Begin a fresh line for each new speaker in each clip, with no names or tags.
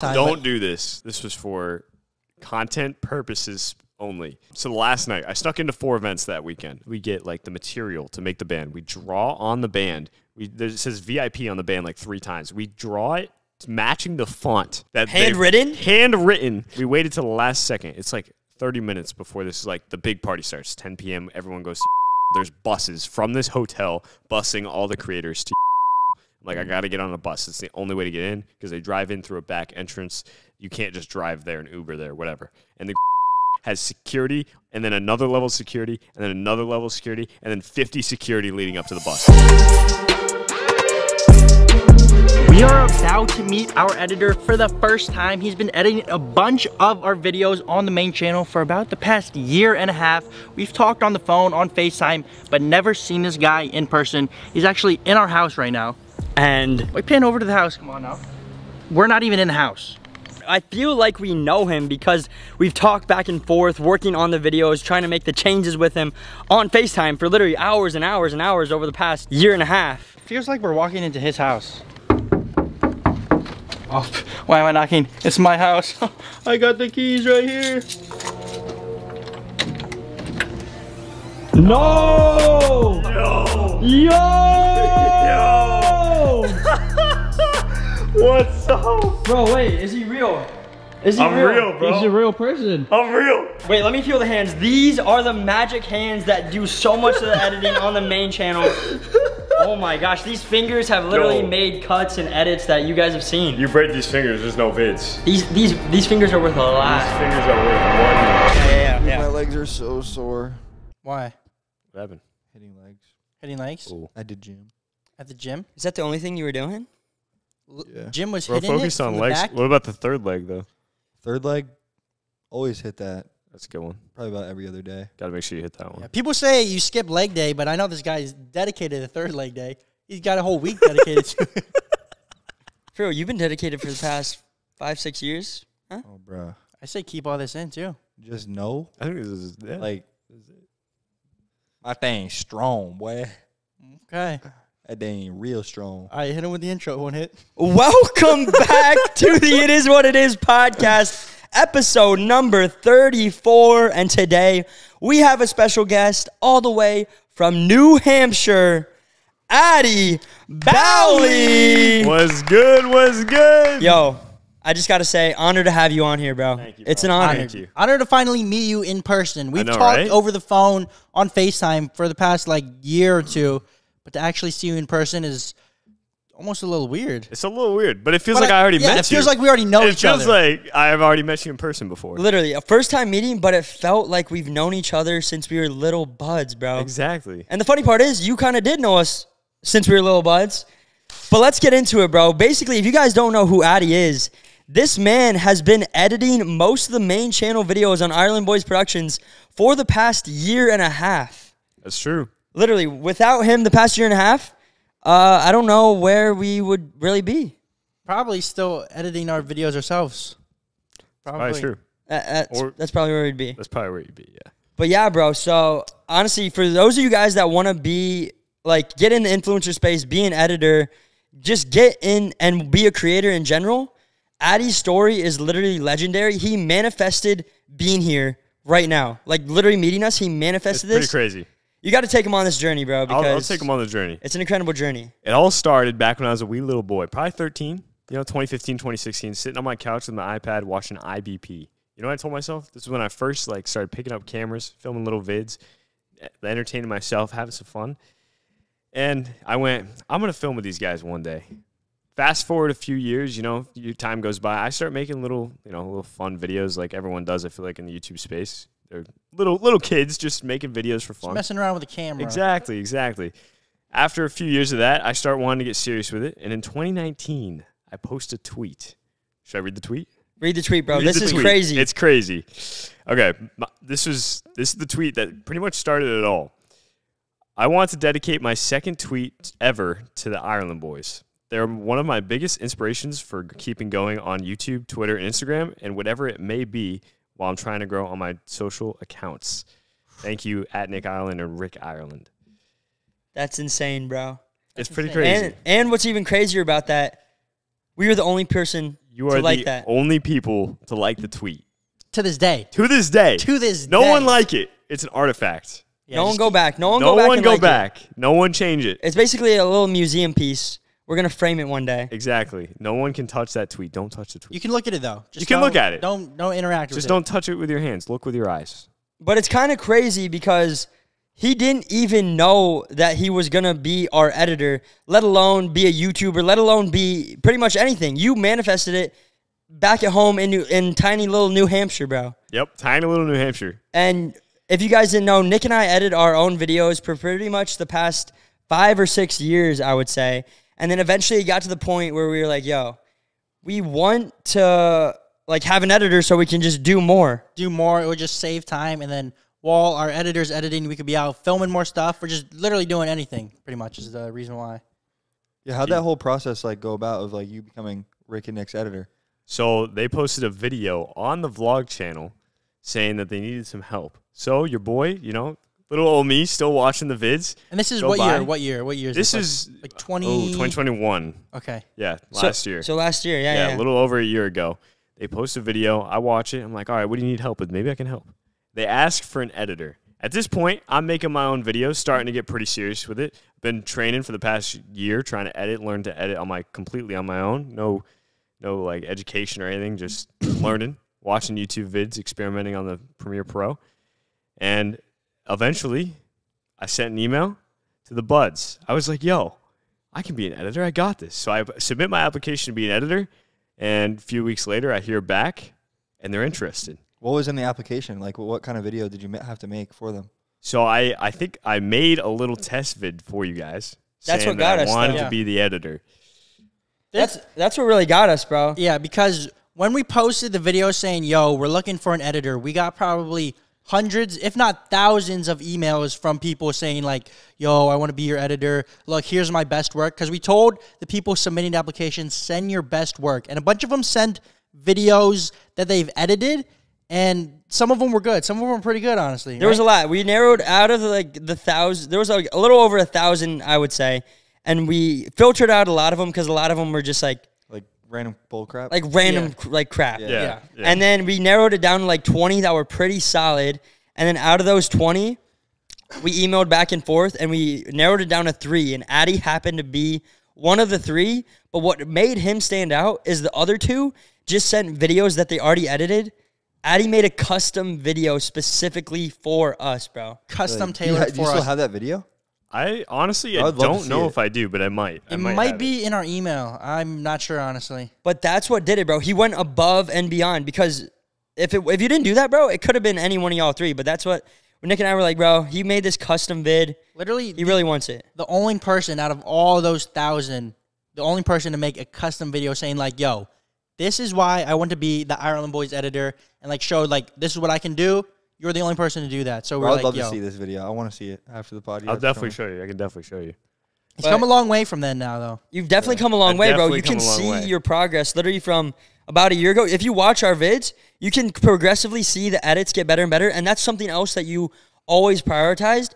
Don't do this. This was for content purposes only. So last night, I snuck into 4 events that weekend. We get like the material to make the band. We draw on the band. It says VIP on the band like 3 times. We draw it matching the font.
Handwritten?
Handwritten. We waited till the last second. It's like 30 minutes before this is like the big party starts. 10 p.m. Everyone goes. There's buses from this hotel busing all the creators to. Like, I got to get on a bus. It's the only way to get in because they drive in through a back entrance. You can't just drive there and Uber there, whatever. And the has security, and then another level of security, and then another level of security, and then 50 security leading up to the bus.
We are about to meet our editor for the first time. He's been editing a bunch of our videos on the main channel for about the past year and a half. We've talked on the phone, on FaceTime, but never seen this guy in person. He's actually in our house right now. And we pan over to the house, come on now. We're not even in the house.
I feel like we know him because we've talked back and forth, working on the videos, trying to make the changes with him on FaceTime for literally hours and hours and hours over the past year and a half.
Feels like we're walking into his house. Oh, why am I knocking? It's my house. I got the keys right here. No!
Yo!
Yo!
What's up?
Bro, wait, is he real? Is he
I'm real, bro.
He's a real person.
I'm real.
Wait, let me feel the hands. These are the magic hands that do so much of the editing on the main channel. Oh my gosh, these fingers have literally made cuts and edits that you guys have seen.
You break these fingers, there's no vids.
These fingers are worth a lot.
These fingers are worth money.
Yeah.
My legs are so sore.
Why?
What happened?
Hitting legs.
Hitting legs?
Ooh.
I did gym.
At the gym?
Is that the only thing you were doing?
Yeah.
Jim was
Bro,
hitting it
focus on
from
legs.
the back?
What about the third leg, though?
Third leg, always hit that.
That's a good one.
Probably about every other day.
Got to make sure you hit that one.
Yeah, people say you skip leg day, but I know this guy's dedicated to third leg day. He's got a whole week dedicated to it.
Phil, you've been dedicated for the past 5-6 years? Huh?
Oh, bro.
I say keep all this in, too.
Just know.
I think this is, yeah.
Like, my thing's strong, boy.
Okay.
That thing real strong.
All right, hit him with the intro. One hit.
Welcome back to the It Is What It Is podcast, episode number 34. And today we have a special guest all the way from New Hampshire, Addy Bowley.
Was good, was good.
Yo, I just got to say, honor to have you on here, bro.
Thank you,
It's
bro.
an honor.
Thank you.
Honor to finally meet you in person. We've
know,
talked
right?
over the phone on FaceTime for the past like year or two, but to actually see you in person is almost a little weird.
It's a little weird, but it feels
But
like I already met you.
it feels like we already know each other.
It feels like I have already met you in person before.
Literally, a first time meeting, but it felt like we've known each other since we were little buds, bro.
Exactly.
And the funny part is, you kind of did know us since we were little buds. But let's get into it, bro. Basically, if you guys don't know who Addy is, this man has been editing most of the main channel videos on Ireland Boys Productions for the past year and a half.
That's true.
Literally, without him the past year and a half, I don't know where we would really be.
Probably still editing our videos ourselves.
Probably true.
That's probably where we'd be.
That's probably where you'd be, yeah.
But yeah, bro, so honestly, for those of you guys that want to be, like, get in the influencer space, be an editor, just get in and be a creator in general, Addy's story is literally legendary. He manifested being here right now. Like, literally meeting us, he manifested this.
It's pretty crazy.
You got to take him on this journey, bro, because
I'll take him on the journey.
It's an incredible journey.
It all started back when I was a wee little boy, probably 13, 2015, 2016, sitting on my couch with my iPad watching IBP. You know what I told myself? This is when I first started picking up cameras, filming little vids, entertaining myself, having some fun. And I went, I'm going to film with these guys one day. Fast forward a few years, your time goes by. I start making little fun videos like everyone does, I feel like, in the YouTube space. They're little kids just making videos for fun.
Just messing around with the camera.
Exactly. After a few years of that, I start wanting to get serious with it. And in 2019, I post a tweet. Should I read the tweet?
Read the tweet, bro. This is crazy.
It's crazy. Okay, this is the tweet that pretty much started it all. I want to dedicate my second tweet ever to the Ireland Boys. They're one of my biggest inspirations for keeping going on YouTube, Twitter, and Instagram, and whatever it may be while I'm trying to grow on my social accounts. Thank you, at Nick Ireland and Rick Ireland.
That's insane, bro.
It's pretty crazy.
And what's even crazier about that, We were the only person
You are
to like
the
that.
only people to like the tweet.
To this day.
To this day.
To this
No
day.
one like it. It's an artifact.
Yeah,
no one
just
go
keep-
back. No one
No
go back.
one
and
go
like
back. No one change it.
It's basically a little museum piece. We're gonna frame it one day.
Exactly. No one can touch that tweet. Don't touch the tweet.
You can look at it though. Just
You can
don't-
look at it.
Don't interact with
Just
it.
don't touch it with your hands. Look with your eyes.
But it's kind of crazy because he didn't even know that he was going to be our editor, let alone be a YouTuber, let alone be pretty much anything. You manifested it back at home in tiny little New Hampshire, bro.
Yep. Tiny little New Hampshire.
And if you guys didn't know, Nick and I edit our own videos for pretty much the past 5 or 6 years, I would say. And then eventually it got to the point where we were like, yo, we want to like have an editor so we can just do more.
Do more. It would just save time, and then while our editor's editing, we could be out filming more stuff. We're just literally doing anything. Pretty much is the reason why.
Yeah, how'd that whole process like go about of like you becoming Rick and Nick's editor?
So they posted a video on the vlog channel saying that they needed some help. So your boy, you know, little old me, still watching the vids.
And this is
Go
what
by.
year? What year? What year is
This
this?
is
like 20.
2021.
Okay.
Yeah, last year.
So last year, yeah.
A little over a year ago. They post a video. I watch it. I'm like, all right, what do you need help with? Maybe I can help. They ask for an editor. At this point, I'm making my own videos, starting to get pretty serious with it. Been training for the past year, trying to edit, learn to edit completely on my own. No like education or anything, just learning, watching YouTube vids, experimenting on the Premiere Pro. And eventually, I sent an email to the buds. I was like, yo, I can be an editor. I got this. So I submit my application to be an editor. And a few weeks later, I hear back, and they're interested.
What was in the application? Like, what kind of video did you have to make for them?
So I think I made a little test vid for you guys.
That's
saying
what got
that
us,
I wanted
though.
to be the editor.
That's what really got us, bro.
Yeah, because when we posted the video saying, yo, we're looking for an editor, we got probably hundreds, if not thousands of emails from people saying like, yo, I want to be your editor. Look, here's my best work. Because we told the people submitting the applications, send your best work. And a bunch of them sent videos that they've edited. And some of them were good. Some of them were pretty good, honestly.
There was a lot. We narrowed out of like the 1,000. There was like a little over 1,000, I would say. And we filtered out a lot of them because a lot of them were just like
Random bull crap?
like random like crap.
Yeah.
And then we narrowed it down to like 20 that were pretty solid. And then out of those 20, we emailed back and forth and we narrowed it down to 3. And Addy happened to be one of the 3. But what made him stand out is the other 2 just sent videos that they already edited. Addy made a custom video specifically for us, bro.
Custom
Like,
tailored
do
for
you still
us.
have that video?
I honestly,
I
I
would love to
don't
see
know
it.
if I do, but I might.
It
might
might
have
be in our email. I'm not sure, honestly.
But that's what did it, bro. He went above and beyond because if you didn't do that, bro, it could have been any one of y'all 3. But that's what Nick and I were like, bro, he made this custom vid.
Literally,
He really wants it.
the only person out of all those 1,000, the only person to make a custom video saying like, yo, this is why I want to be the Ireland Boys editor and like show like this is what I can do. You're the only person to do that. So we're
I would
like,
love
yo,
to see this video. I want to see it after the podcast.
I'll definitely show you. I can definitely show you.
it's come a long way from then now though.
You've definitely come a long way, bro.
definitely
You can
come a long
see
way.
your progress literally from about a year ago. If you watch our vids, you can progressively see the edits get better and better. And that's something else that you always prioritized.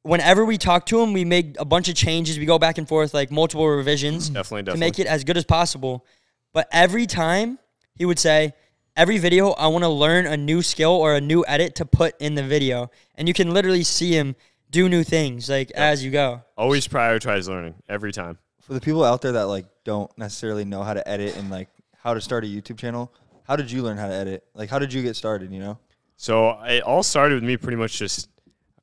Whenever we talk to him, we make a bunch of changes. We go back and forth, like multiple revisions
Definitely.
to make it as good as possible. But every time he would say, every video, I want to learn a new skill or a new edit to put in the video. And you can literally see him do new things like as you go.
Always prioritize learning every time.
For the people out there that like don't necessarily know how to edit and like how to start a YouTube channel, how did you learn how to edit? Like, how did you get started, you know?
So it all started with me pretty much just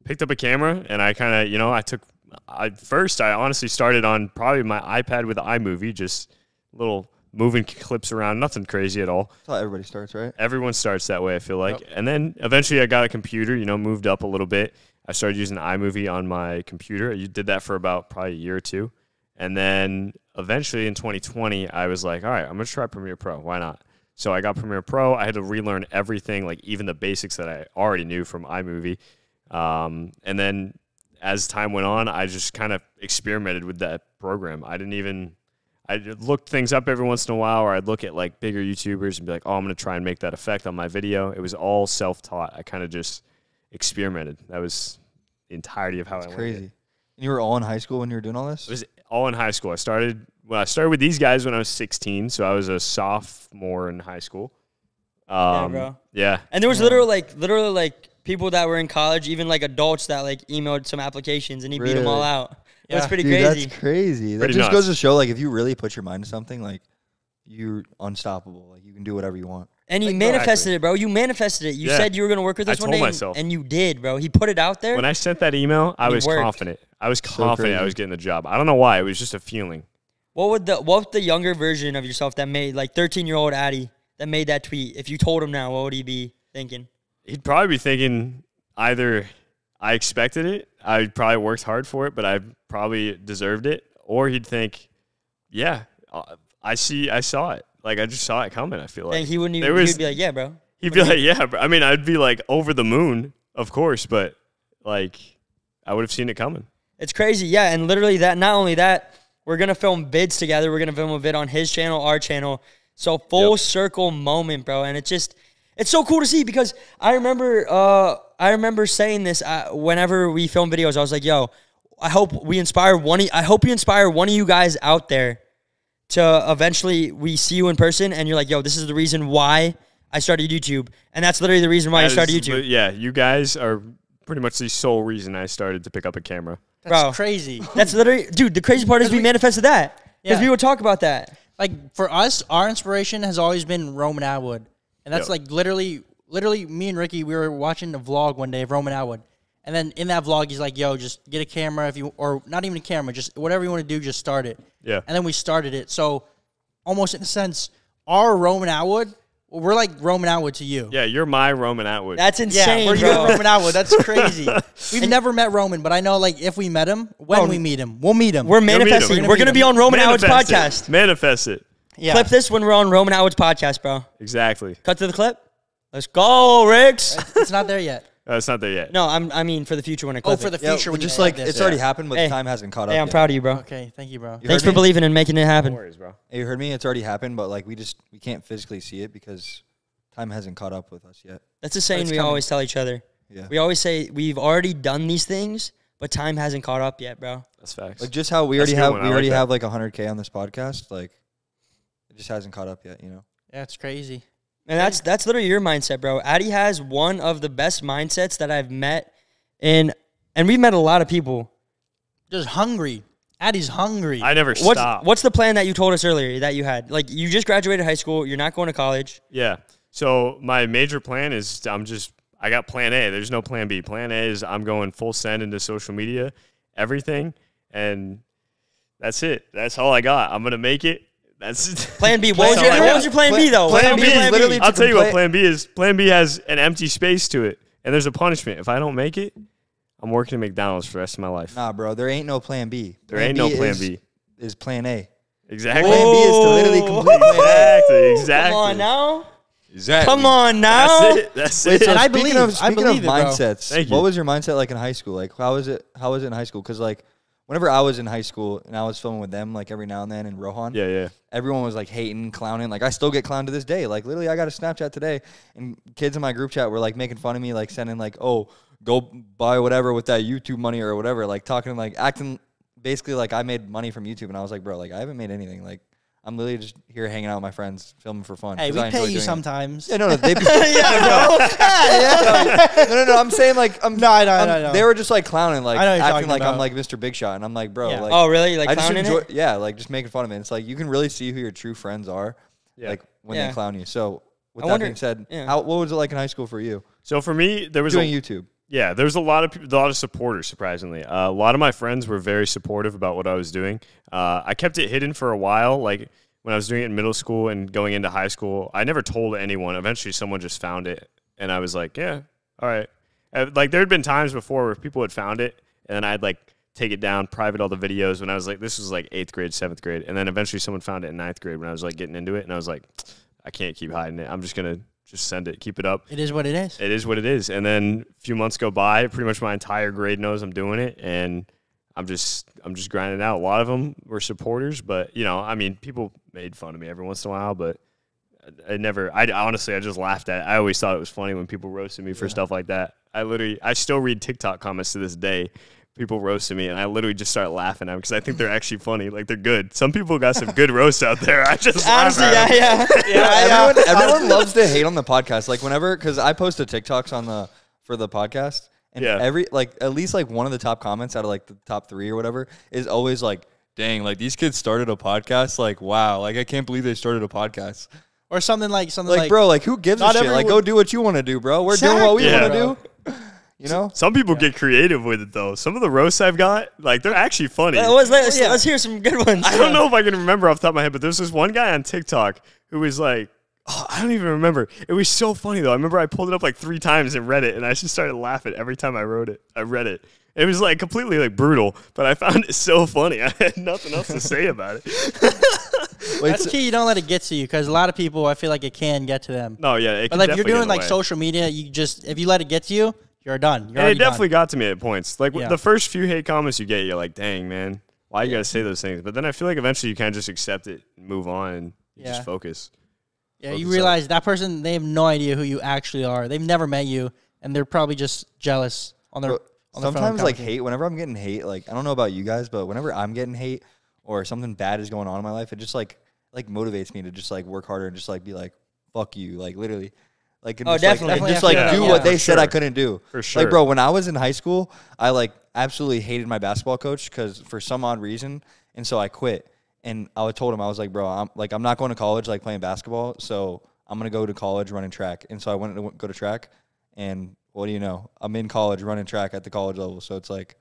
picked up a camera and I kind of, I honestly started on probably my iPad with iMovie, just little moving clips around, nothing crazy at all.
That's how everybody starts, right?
Everyone starts that way, I feel like. And then eventually I got a computer, moved up a little bit. I started using iMovie on my computer. I did that for about probably a year or 2. And then eventually in 2020, I was like, all right, I'm going to try Premiere Pro. Why not? So I got Premiere Pro. I had to relearn everything, like even the basics that I already knew from iMovie. And then as time went on, I just kind of experimented with that program. I looked things up every once in a while, or I'd look at like bigger YouTubers and be like, oh, I'm going to try and make that effect on my video. It was all self-taught. I kind of just experimented. That was the entirety of how I
It's
learned
crazy.
it.
And you were all in high school when you were doing all this?
It was all in high school. I started I started with these guys when I was 16, so I was a sophomore in high school.
Yeah, bro.
Yeah.
And there was literally like people that were in college, even like adults that like emailed some applications and he beat them all
Really?
out.
Yeah.
That's pretty
Dude,
crazy.
that's crazy. That
Pretty
just
nuts.
goes to show, like, if you really put your mind to something, like, you're unstoppable. Like, you can do whatever you want.
And you
Exactly.
manifested it, bro. You manifested it. You
Yeah.
said you were going to work with us
I
one
told
day,
myself.
and you did, bro. He put it out there.
When I sent that email, I
And it
was
worked.
confident. I was confident I
crazy.
was getting the job. I don't know why. It was just a feeling.
What would the younger version of yourself that made, like 13-year-old Addy, that made that tweet, if you told him now, what would he be thinking?
He'd probably be thinking either I expected it, I probably worked hard for it, but I probably deserved it, or he'd think, yeah, I saw it. Like, I just saw it coming, I feel like.
And he wouldn't even,
There was-
he'd be like, yeah, bro.
He'd be like, yeah, bro. I mean, I'd be like over the moon, of course, but like I would have seen it coming.
It's crazy, yeah. And literally that, not only that, we're going to film vids together. We're going to film a vid on his channel, our channel. So full circle moment, bro. And it's so cool to see because I remember saying this whenever we film videos. I was like, yo, I hope you inspire one of you guys out there to eventually we see you in person and you're like, yo, this is the reason why I started YouTube. And that's literally the reason why I started YouTube.
Yeah, you guys are pretty much the sole reason I started to pick up a camera.
That's
Bro.
crazy.
That's literally, dude, the crazy part is we manifested that. Because
Yeah.
we would talk about that.
Like for us, our inspiration has always been Roman Atwood, and that's
Yep.
like literally me and Ricky. We were watching a vlog one day of Roman Atwood, and then in that vlog, he's like, "Yo, just get a camera if you, or not even a camera, just whatever you want to do, just start it."
Yeah.
And then we started it. So almost in a sense, our Roman Atwood, we're like Roman Atwood to you.
Yeah, you're my Roman Atwood.
That's insane,
we're
bro.
your Roman Atwood. That's crazy. We've never met Roman, but I know like if we met him, when we meet him, we'll meet him.
We're
meet him.
manifesting.
We're
We're going to be on Roman Atwood's
Manifest
podcast.
it. Manifest it.
yeah.
Clip this when we're on Roman Atwood's podcast, bro.
Exactly.
Cut to the clip. Let's go, Riggs.
It's not there yet.
It's not there yet.
No, I mean for the future when I
Oh,
clip
for
it.
the
Yeah,
future, when
just
you
like
edit this.
it's already happened, but
Hey.
the time hasn't caught up.
Hey, I'm
yet.
proud of you, bro.
Okay, thank you, bro.
You
Thanks
heard
for
me?
believing and making it happen.
No worries, bro.
Hey, you heard me? It's already happened, but like we can't physically see it because time hasn't caught up with us yet.
That's the saying
It's
we
coming.
always tell each other.
Yeah.
We always say we've already done these things, but time hasn't caught up yet, bro.
That's facts.
Like just how we
That's
already
a good
have
one. I
we
like
already
that.
have like 100K on this podcast. Like it just hasn't caught up yet, you know.
Yeah, it's crazy.
And that's literally your mindset, bro. Addy has one of the best mindsets that I've met and we've met a lot of people.
Just hungry. Addie's hungry.
I never stopped.
What's the plan that you told us earlier that you had? Like you just graduated high school, you're not going to college.
Yeah. So my major plan is I got plan A. There's no plan B. Plan A is I'm going full send into social media, everything, and that's it. That's all I got. I'm going to make it. That's
Plan B.
Plan
What was your plan B though?
Plan
Tell me
B is
plan
literally-
I'll tell you what
complain-
plan B is. Plan B has an empty space to it, and there's a punishment. If I don't make it, I'm working at McDonald's for the rest of my life.
Nah, bro, there ain't no plan B.
There ain't no plan
is,
B.
Is plan A.
Exactly.
Plan B is to literally complete plan A.
Exactly.
Come on now.
Exactly.
Come on now.
That's it. That's
Wait,
it.
so
And I
speaking
believe-
of
I believe it, bro.
mindsets,
Thank you.
what was your mindset like in high school? Like how was it in high school? Because like whenever I was in high school and I was filming with them like every now and then in Rohan,
Yeah.
everyone was like hating, clowning. Like I still get clowned to this day. Like literally I got a Snapchat today and kids in my group chat were like making fun of me, like sending like, oh, go buy whatever with that YouTube money or whatever. Like talking like acting basically like I made money from YouTube and I was like, bro, like I haven't made anything. Like I'm literally just here hanging out with my friends, filming for fun.
Hey,
'cause
we
I enjoy
pay
doing
you
it.
sometimes.
Yeah, no, they no. I'm saying like I'm
No, I know.
They were just like clowning, like
I know what you're
acting
talking
like I'm
about.
like Mr. Big Shot, and I'm like, bro,
Yeah.
like
Oh really? Like
I just
clowning
enjoy,
it?
yeah, like just making fun of it. It's like you can really see who your true friends are,
Yeah.
like when
Yeah.
they clown you. So with
I
that
wonder-
being said,
yeah.
what was it like in high school for you
So for me, there was
doing YouTube?
Yeah, there was a lot of people, a lot of supporters. Surprisingly, a lot of my friends were very supportive about what I was doing. I kept it hidden for a while, like when I was doing it in middle school and going into high school. I never told anyone. Eventually, someone just found it, and I was like, "Yeah, all right." Like there had been times before where people had found it, and then I'd like take it down, private all the videos. When I was like, this was like 8th grade, 7th grade, and then eventually someone found it in 9th grade when I was like getting into it, and I was like, I can't keep hiding it. I'm just gonna just send it, keep it up.
It is what it is.
It is what it is. And then a few months go by, pretty much my entire grade knows I'm doing it, and I'm just grinding out. A lot of them were supporters, but you know, I mean, people made fun of me every once in a while, but I honestly, I just laughed at it. I always thought it was funny when people roasted me for stuff like that. I still read TikTok comments to this day people roasted me, and I literally just start laughing at them because I think they're actually funny. Like, they're good. Some people got some good roasts out there. I just
Honestly,
laugh at them.
Everyone loves to hate on the podcast. Like whenever, because I posted TikToks for the podcast, and every at least like one of the top comments out of like the top 3 or whatever is always like, "Dang, like these kids started a podcast. Like, wow, like I can't believe they started a podcast."
Or something like
bro, like who gives a shit? Like, go do what you want to do, bro. We're doing what we want to do. You know,
some people get creative with it though. Some of the roasts I've got, like, they're actually funny.
Let's hear some good ones.
I don't know if I can remember off the top of my head, but there's this one guy on TikTok who was like, oh, I don't even remember. It was so funny though. I remember I pulled it up like 3 times and read it, and I just started laughing every time I read it. It was like completely like brutal, but I found it so funny. I had nothing else to say about it.
That's key. You don't let it get to you, because a lot of people, I feel like it can get to them.
No, yeah.
But like if you're doing like social media, if you let it get to you, you're done.
It definitely got to me at points. Like the first few hate comments you get, you're like, dang, man, why you gotta say those things? But then I feel like eventually you kind of just accept it and move on and just focus.
Yeah, you realize that person, they have no idea who you actually are. They've never met you, and they're probably just jealous on their
sometimes like hate, whenever I'm getting hate, like I don't know about you guys, but whenever I'm getting hate or something bad is going on in my life, it just like motivates me to just like work harder and just like be like, fuck you, like literally. Like,
definitely.
Do what they said I couldn't do.
For sure.
Like, bro, when I was in high school, I like absolutely hated my basketball coach because for some odd reason, and so I quit. And I told him, I was like, bro, I'm not going to college like playing basketball, so I'm gonna go to college running track. And so I went to go to track, and what do you know? I'm in college running track at the college level. So it's like,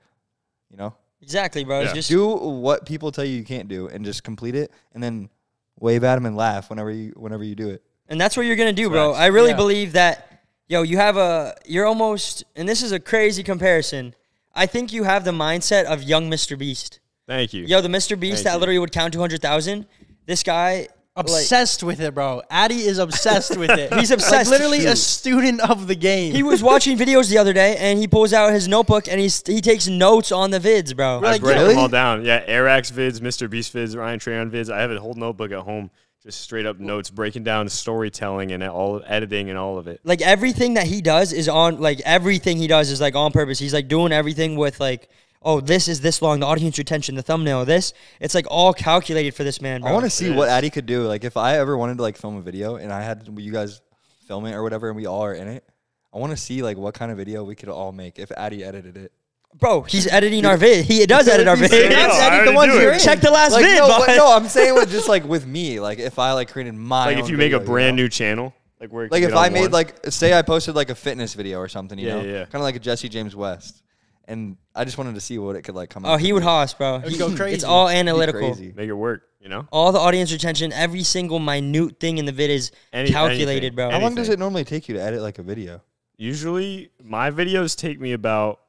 you know,
exactly, bro.
Yeah.
Just
do what people tell you can't do, and just complete it, and then wave at them and laugh whenever you do it.
And that's what you're going to do, bro. I really believe that, you're almost, and this is a crazy comparison, I think you have the mindset of young Mr. Beast.
Thank you.
Yo, the Mr. Beast that literally would count 200,000. This guy.
Obsessed with it, bro. Addy is obsessed with it.
He's obsessed.
Like, literally a student of the game.
He was watching videos the other day, and he pulls out his notebook, and he takes notes on the vids, bro.
I break them all down. Yeah, Airax vids, Mr. Beast vids, Ryan Trayon vids. I have a whole notebook at home. Just straight up notes, breaking down storytelling and all editing and all of it.
Like everything that he does is on, like everything he does is like on purpose. He's like doing everything with like, oh, this is this long, the audience retention, the thumbnail, this. It's like all calculated for this man, bro.
I want to see what Addy could do. Like if I ever wanted to like film a video and I had you guys film it or whatever and we all are in it, I want to see like what kind of video we could all make if Addy edited it.
Bro, he's editing our vid. He does edit our vid.
The ones you're in.
Check the last vid.
No, I'm saying with just like with me, like if I like created my
like
own
if you make a
video,
brand new channel, like where
like if I made like say I posted like a fitness video or something, you know,
kind
of like a Jesse James West, and I just wanted to see what it could like come out.
Oh, he would hoss, bro.
He'd go crazy.
It's all analytical.
make it work, you know.
All the audience retention, every single minute thing in the vid is calculated, bro.
How long does it normally take you to edit like a video?
Usually, my videos take me about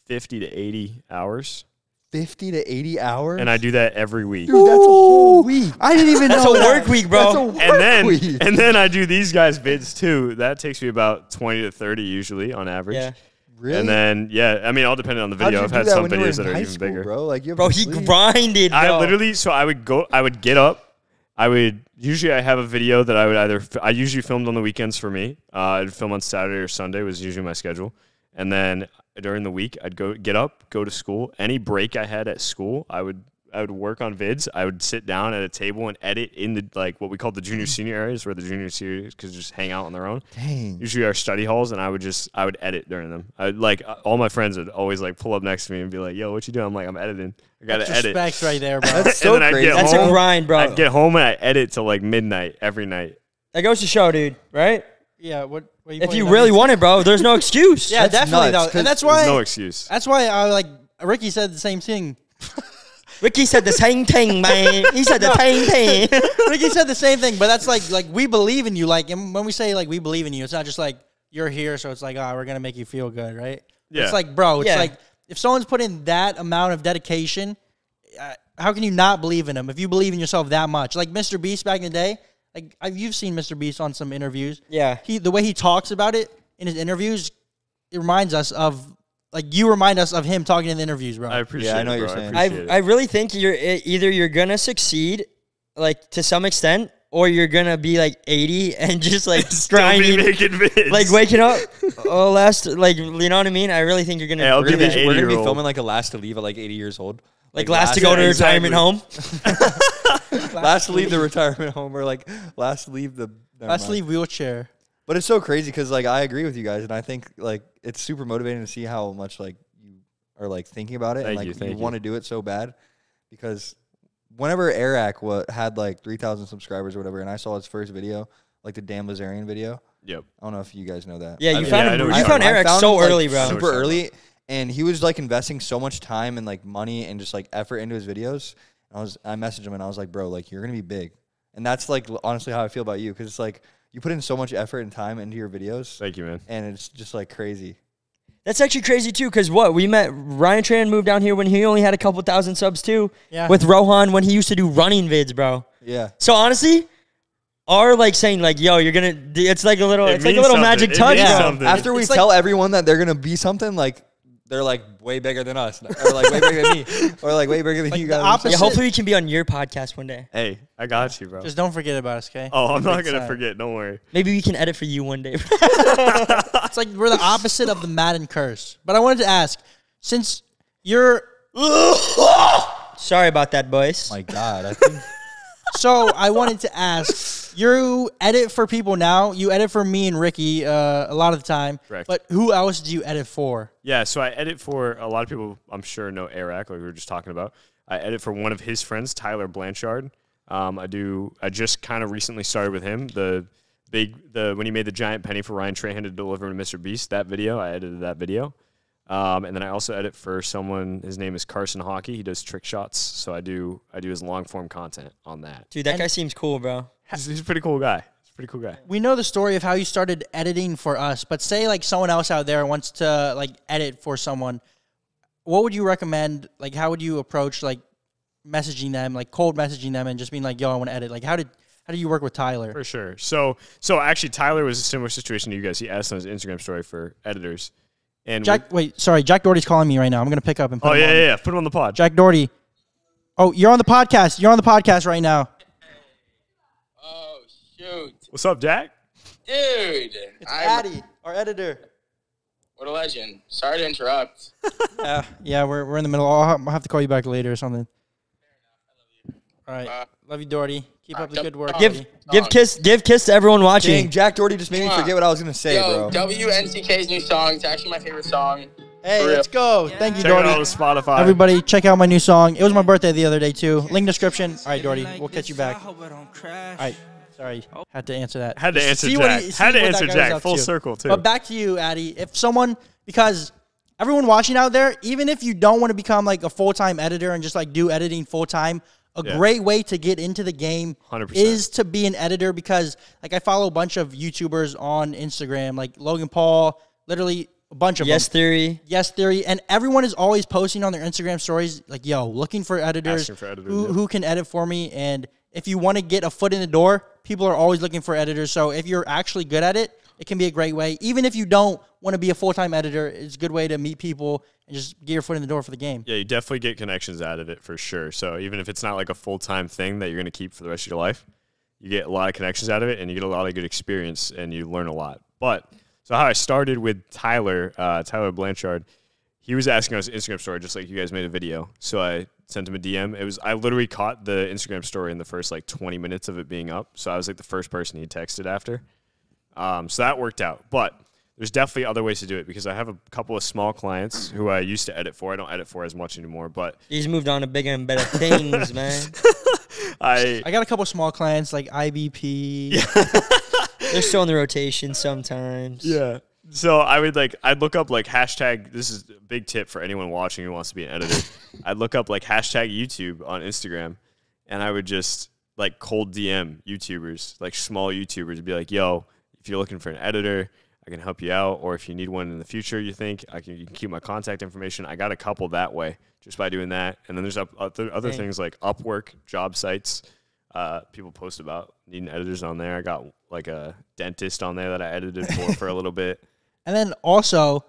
50 to 80 hours.
50 to 80 hours?
And I do that every week.
Dude, that's a whole week.
I didn't even
That's
know
a work week, bro.
And then I do these guys' vids too. That takes me about 20 to 30 usually on average.
Yeah.
Really?
And then, I mean, all depending on the video. I've had some videos that are even bigger.
Bro, like,
bro, he grinded, bro.
I literally, so I would get up. Usually I have a video that I usually filmed on the weekends for me. I'd film on Saturday or Sunday was usually my schedule. And then during the week, I'd get up, go to school. Any break I had at school, I would work on vids. I would sit down at a table and edit in the like what we call the junior senior areas where the junior seniors could just hang out on their own.
Dang.
Usually our study halls, and I would edit during them. All my friends would always like pull up next to me and be like, "Yo, what you doing?" I'm like, "I'm editing. I gotta edit."
Respect right there, bro.
That's so crazy.
That's a grind, bro.
I'd get home and I edit till like midnight every night.
That goes to show, dude. Right?
Yeah. What
if you really want it, bro, there's no excuse.
Yeah,
That's
definitely
nuts,
though, and that's why
There's no excuse.
That's why I like Ricky said the same thing.
Ricky said the same thing, man. He said the same thing.
Ricky said the same thing, but that's like we believe in you. Like, and when we say like we believe in you, it's not just like you're here, so it's like we're gonna make you feel good, right?
Yeah.
It's like, bro, it's like if someone's put in that amount of dedication, how can you not believe in them if you believe in yourself that much? Like Mr. Beast back in the day, like you've seen Mr. Beast on some interviews.
Yeah,
the way he talks about it in his interviews, it reminds us of. Like, you remind us of him talking in the interviews, bro.
I appreciate it.
I know
what
you're
you're
saying.
saying.
I really think you're gonna succeed, like to some extent, or you're gonna be like 80 and just like
Still be
grinding,
making vids.
like waking up. Oh, like you know what I mean? I really think you're gonna.
Hey, I'll
We're
be
gonna
the
be, we're gonna be
80-year-old.
filming like a last to leave at like 80 years old.
like last to go to retirement home.
Last to leave the retirement home, or like last to leave the.
Let's leave wheelchair.
But it's so crazy because like I agree with you guys, and I think like it's super motivating to see how much like you are like thinking about it, and like you want to do it so bad. Because whenever Eric had like 3,000 subscribers or whatever, and I saw his first video, like the Dan Lazarian video.
Yep.
I don't know if you guys know that.
Yeah, you
I
found
know
him.
what
You
you're
found
talking
Eric
I found
so
him, like,
early, bro.
super early, and he was like investing so much time and like money and just like effort into his videos. And I messaged him and I was like, bro, like you're gonna be big, and that's like honestly how I feel about you, because it's like you put in so much effort and time into your videos.
Thank you, man.
And it's just like crazy.
That's actually crazy too, because we met Ryan Tran moved down here when he only had a couple thousand subs too.
Yeah.
With Rohan when he used to do running vids, bro.
Yeah.
So honestly, our like saying like, yo, you're gonna. It's like a little.
It
It's like a
means
little
something.
magic
It
touch,
means
bro.
something.
After we
It's like-
tell everyone that they're gonna be something, like they're like way bigger than us, or like way bigger than me, or like way bigger than
Like
you
the
guys.
opposite-
Yeah, hopefully we can be on your podcast one day.
Hey, I got you, bro.
Just don't forget about us, okay?
Oh, I'm not
Big
gonna
time.
forget. Don't worry.
Maybe we can edit for you one day.
It's like we're the opposite of the Madden curse. But I wanted to ask, since you're
Sorry about that, boys.
My God, I think
so, I wanted to ask, you edit for people now. You edit for me and Ricky a lot of the time.
Correct.
But who else do you edit for?
Yeah, so I edit for a lot of people. I'm sure know Eric, like we were just talking about. I edit for one of his friends, Tyler Blanchard. I just kind of recently started with him. When he made the giant penny for Ryan Trahan to deliver to Mr. Beast, that video, I edited that video. And then I also edit for someone. His name is Carson Hockey. He does trick shots, so I do his long form content on that.
Dude, that guy seems cool, bro.
He's a pretty cool guy. He's a pretty cool guy.
We know the story of how you started editing for us, but say like someone else out there wants to like edit for someone. What would you recommend? Like, how would you approach like messaging them, like cold messaging them, and just being like, "Yo, I want to edit." Like, how did you work with Tyler?
For sure. So actually, Tyler was a similar situation to you guys. He asked on his Instagram story for editors. And
Jack Doherty's calling me right now. I'm gonna pick up and put him on.
yeah. Put him on the pod.
Jack Doherty. Oh, you're on the podcast. You're on the podcast right now.
Oh, shoot.
What's up, Jack?
Dude.
Addy, our editor.
What a legend. Sorry to interrupt.
Yeah, we're in the middle. I'll have to call you back later or something. All right. Love you, Doherty. Keep up the good work.
Give kiss to everyone watching.
dang, Jack Doherty just made me forget what I was gonna say,
Yo,
bro.
WNCK's new song. It's actually my favorite song.
Hey,
For real.
let's go. Thank you,
Check it out
Doherty.
on Spotify.
Everybody, check out my new song. It was my birthday the other day, too. Link description. All right, Doherty, we'll catch you back. All right. Sorry. Had to answer that.
Had to answer
See what
Jack.
see
Had to
what that
answer
guy was
Jack.
up
Full
to.
circle, too.
But back to you, Addy. If someone, because everyone watching out there, even if you don't want to become like a full-time editor and just like do editing full-time, a great way to get into the game
100%.
is to be an editor, because like I follow a bunch of YouTubers on Instagram, like Logan Paul, literally a bunch of
Yes
them.
Theory.
And everyone is always posting on their Instagram stories like, yo, looking for editors,
Asking for editors,
who can edit for me. And if you want to get a foot in the door, people are always looking for editors. So if you're actually good at it, it can be a great way. Even if you don't want to be a full-time editor, it's a good way to meet people and just get your foot in the door for the game.
Yeah, you definitely get connections out of it for sure. So even if it's not like a full-time thing that you're going to keep for the rest of your life, you get a lot of connections out of it and you get a lot of good experience and you learn a lot. But so how I started with Tyler Blanchard, he was asking us Instagram story just like you guys made a video. So I sent him a DM. I literally caught the Instagram story in the first like 20 minutes of it being up. So I was like the first person he texted after. So that worked out. But there's definitely other ways to do it because I have a couple of small clients who I used to edit for. I don't edit for as much anymore, but
He's moved on to bigger and better things, man.
I got a couple small clients like IBP.
They're still in the rotation sometimes.
yeah. So I'd look up like hashtag, this is a big tip for anyone watching who wants to be an editor. I'd look up like hashtag YouTube on Instagram and I would just like cold DM YouTubers, like small YouTubers, and be like, yo, if you're looking for an editor, I can help you out. Or if you need one in the future, you think you can keep my contact information. I got a couple that way just by doing that. And then there's other things like Upwork, job sites. People post about needing editors on there. I got like a dentist on there that I edited for a little bit.
And then also,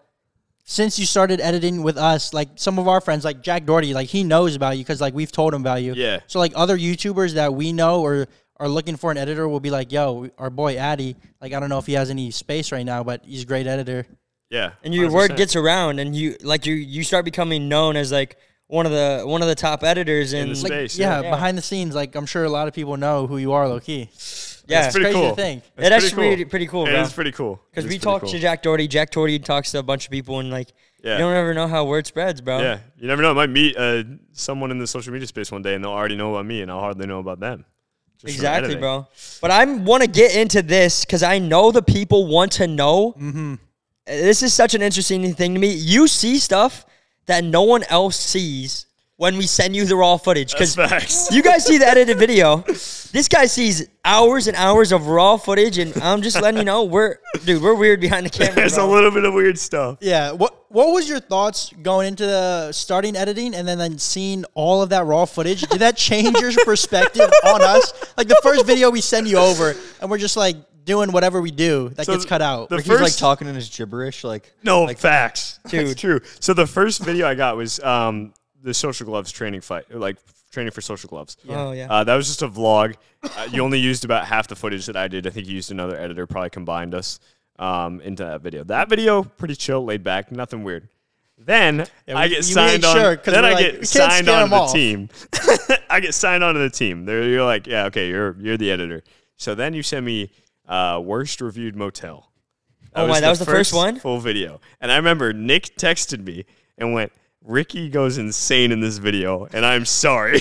since you started editing with us, like some of our friends, like Jack Doherty, like he knows about you because like we've told him about you.
Yeah.
So like other YouTubers that we know or are looking for an editor will be like, yo, our boy Addy, like, I don't know if he has any space right now, but he's a great editor.
Yeah.
And your
100%.
word gets around, and you start becoming known as like one of the top editors
In the
like,
space.
Yeah,
Yeah.
behind the scenes, like, I'm sure a lot of people know who you are, low key.
yeah,
It's pretty
crazy to
cool.
think.
It's
that's
pretty
pretty cool,
It
bro.
is pretty cool.
Because
It
we
is pretty
talked
cool.
to Jack Doherty. Jack Doherty talks to a bunch of people, and like
Yeah.
you don't ever know how word spreads, bro.
Yeah, you never know. I might meet someone in the social media space one day, and they'll already know about me, and I'll hardly know about them. Just from
Exactly,
editing.
bro. But I want to get into this because I know the people want to know.
Mm-hmm.
This is such an interesting thing to me. You see stuff that no one else sees when we send you the raw footage.
That's
Because
facts.
you guys see the edited video. This guy sees hours and hours of raw footage, and I'm just letting you know we're weird behind the camera.
There's a
bro.
little bit of weird stuff.
Yeah. What was your thoughts going into the starting editing and then seeing all of that raw footage? Did that change your perspective on us? Like the first video we send you over, and we're just like doing whatever we do that
So
gets cut out.
the
He's like
first-
talking in his gibberish, like
Facts.
Dude.
It's true. So the first video I got was the social gloves training fight, like training for social gloves.
Oh yeah.
That was just a vlog. You only used about half the footage that I did. I think you used another editor, probably combined us into that video. That video, pretty chill, laid back, nothing weird. Then
Yeah,
I
we
get
made
signed on.
sure, 'cause
Then
we're
I
like,
get
we can't
signed
scare
onto
them
the
off.
team. I get signed onto the team. You're like, yeah, okay, you're the editor. So then you send me worst reviewed motel.
Oh my, that was the first one?
Full video. And I remember Nick texted me and went, Ricky goes insane in this video, and I'm sorry.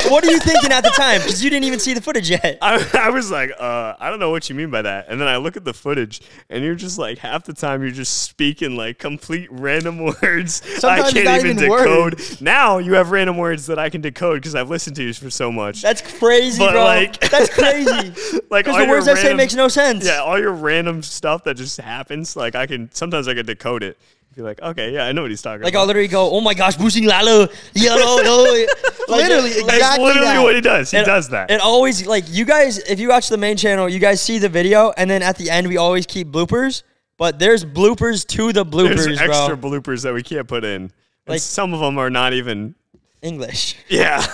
What are you thinking at the time? Because you didn't even see the footage yet.
I was like, I don't know what you mean by that. And then I look at the footage, and you're just like, half the time you're just speaking like complete random words
Sometimes
I
it's
can't
not
even
even
decode.
words.
Now you have random words that I can decode because I've listened to you for so much.
That's crazy,
But,
bro.
like-
That's crazy.
Like
Because
all
the
your
words I say
random-
makes no sense.
Yeah, all your random stuff that just happens, like sometimes I can decode it. Be like, okay, yeah, I know what he's talking
Like
about.
I'll literally go, oh my gosh, boosting lalo, yellow, literally,
Literally,
That's
exactly
literally
that.
what he does. He
And-
does that.
It always, like, you guys, if you watch the main channel, you guys see the video, and then at the end, we always keep bloopers. But there's bloopers to the bloopers,
There's extra
bro.
bloopers that we can't put in.
Like-
Like some of them are not even.
English.
Yeah.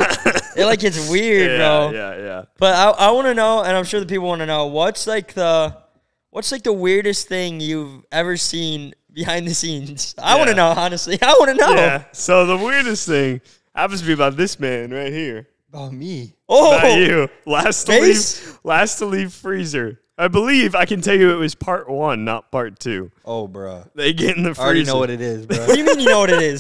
It's weird,
yeah,
bro.
Yeah.
But I want to know, and I'm sure the people want to know, what's the weirdest thing you've ever seen behind the scenes? I want to
Yeah.
know, honestly. I want to know.
Yeah. So the weirdest thing happens to be about this man right here.
oh me.
Oh,
About you. Last
Face?
to leave freezer. I believe I can tell you it was part 1, not part 2.
Oh, bro.
They get in the freezer.
I already know what it is, bro.
what do you mean you know what it is?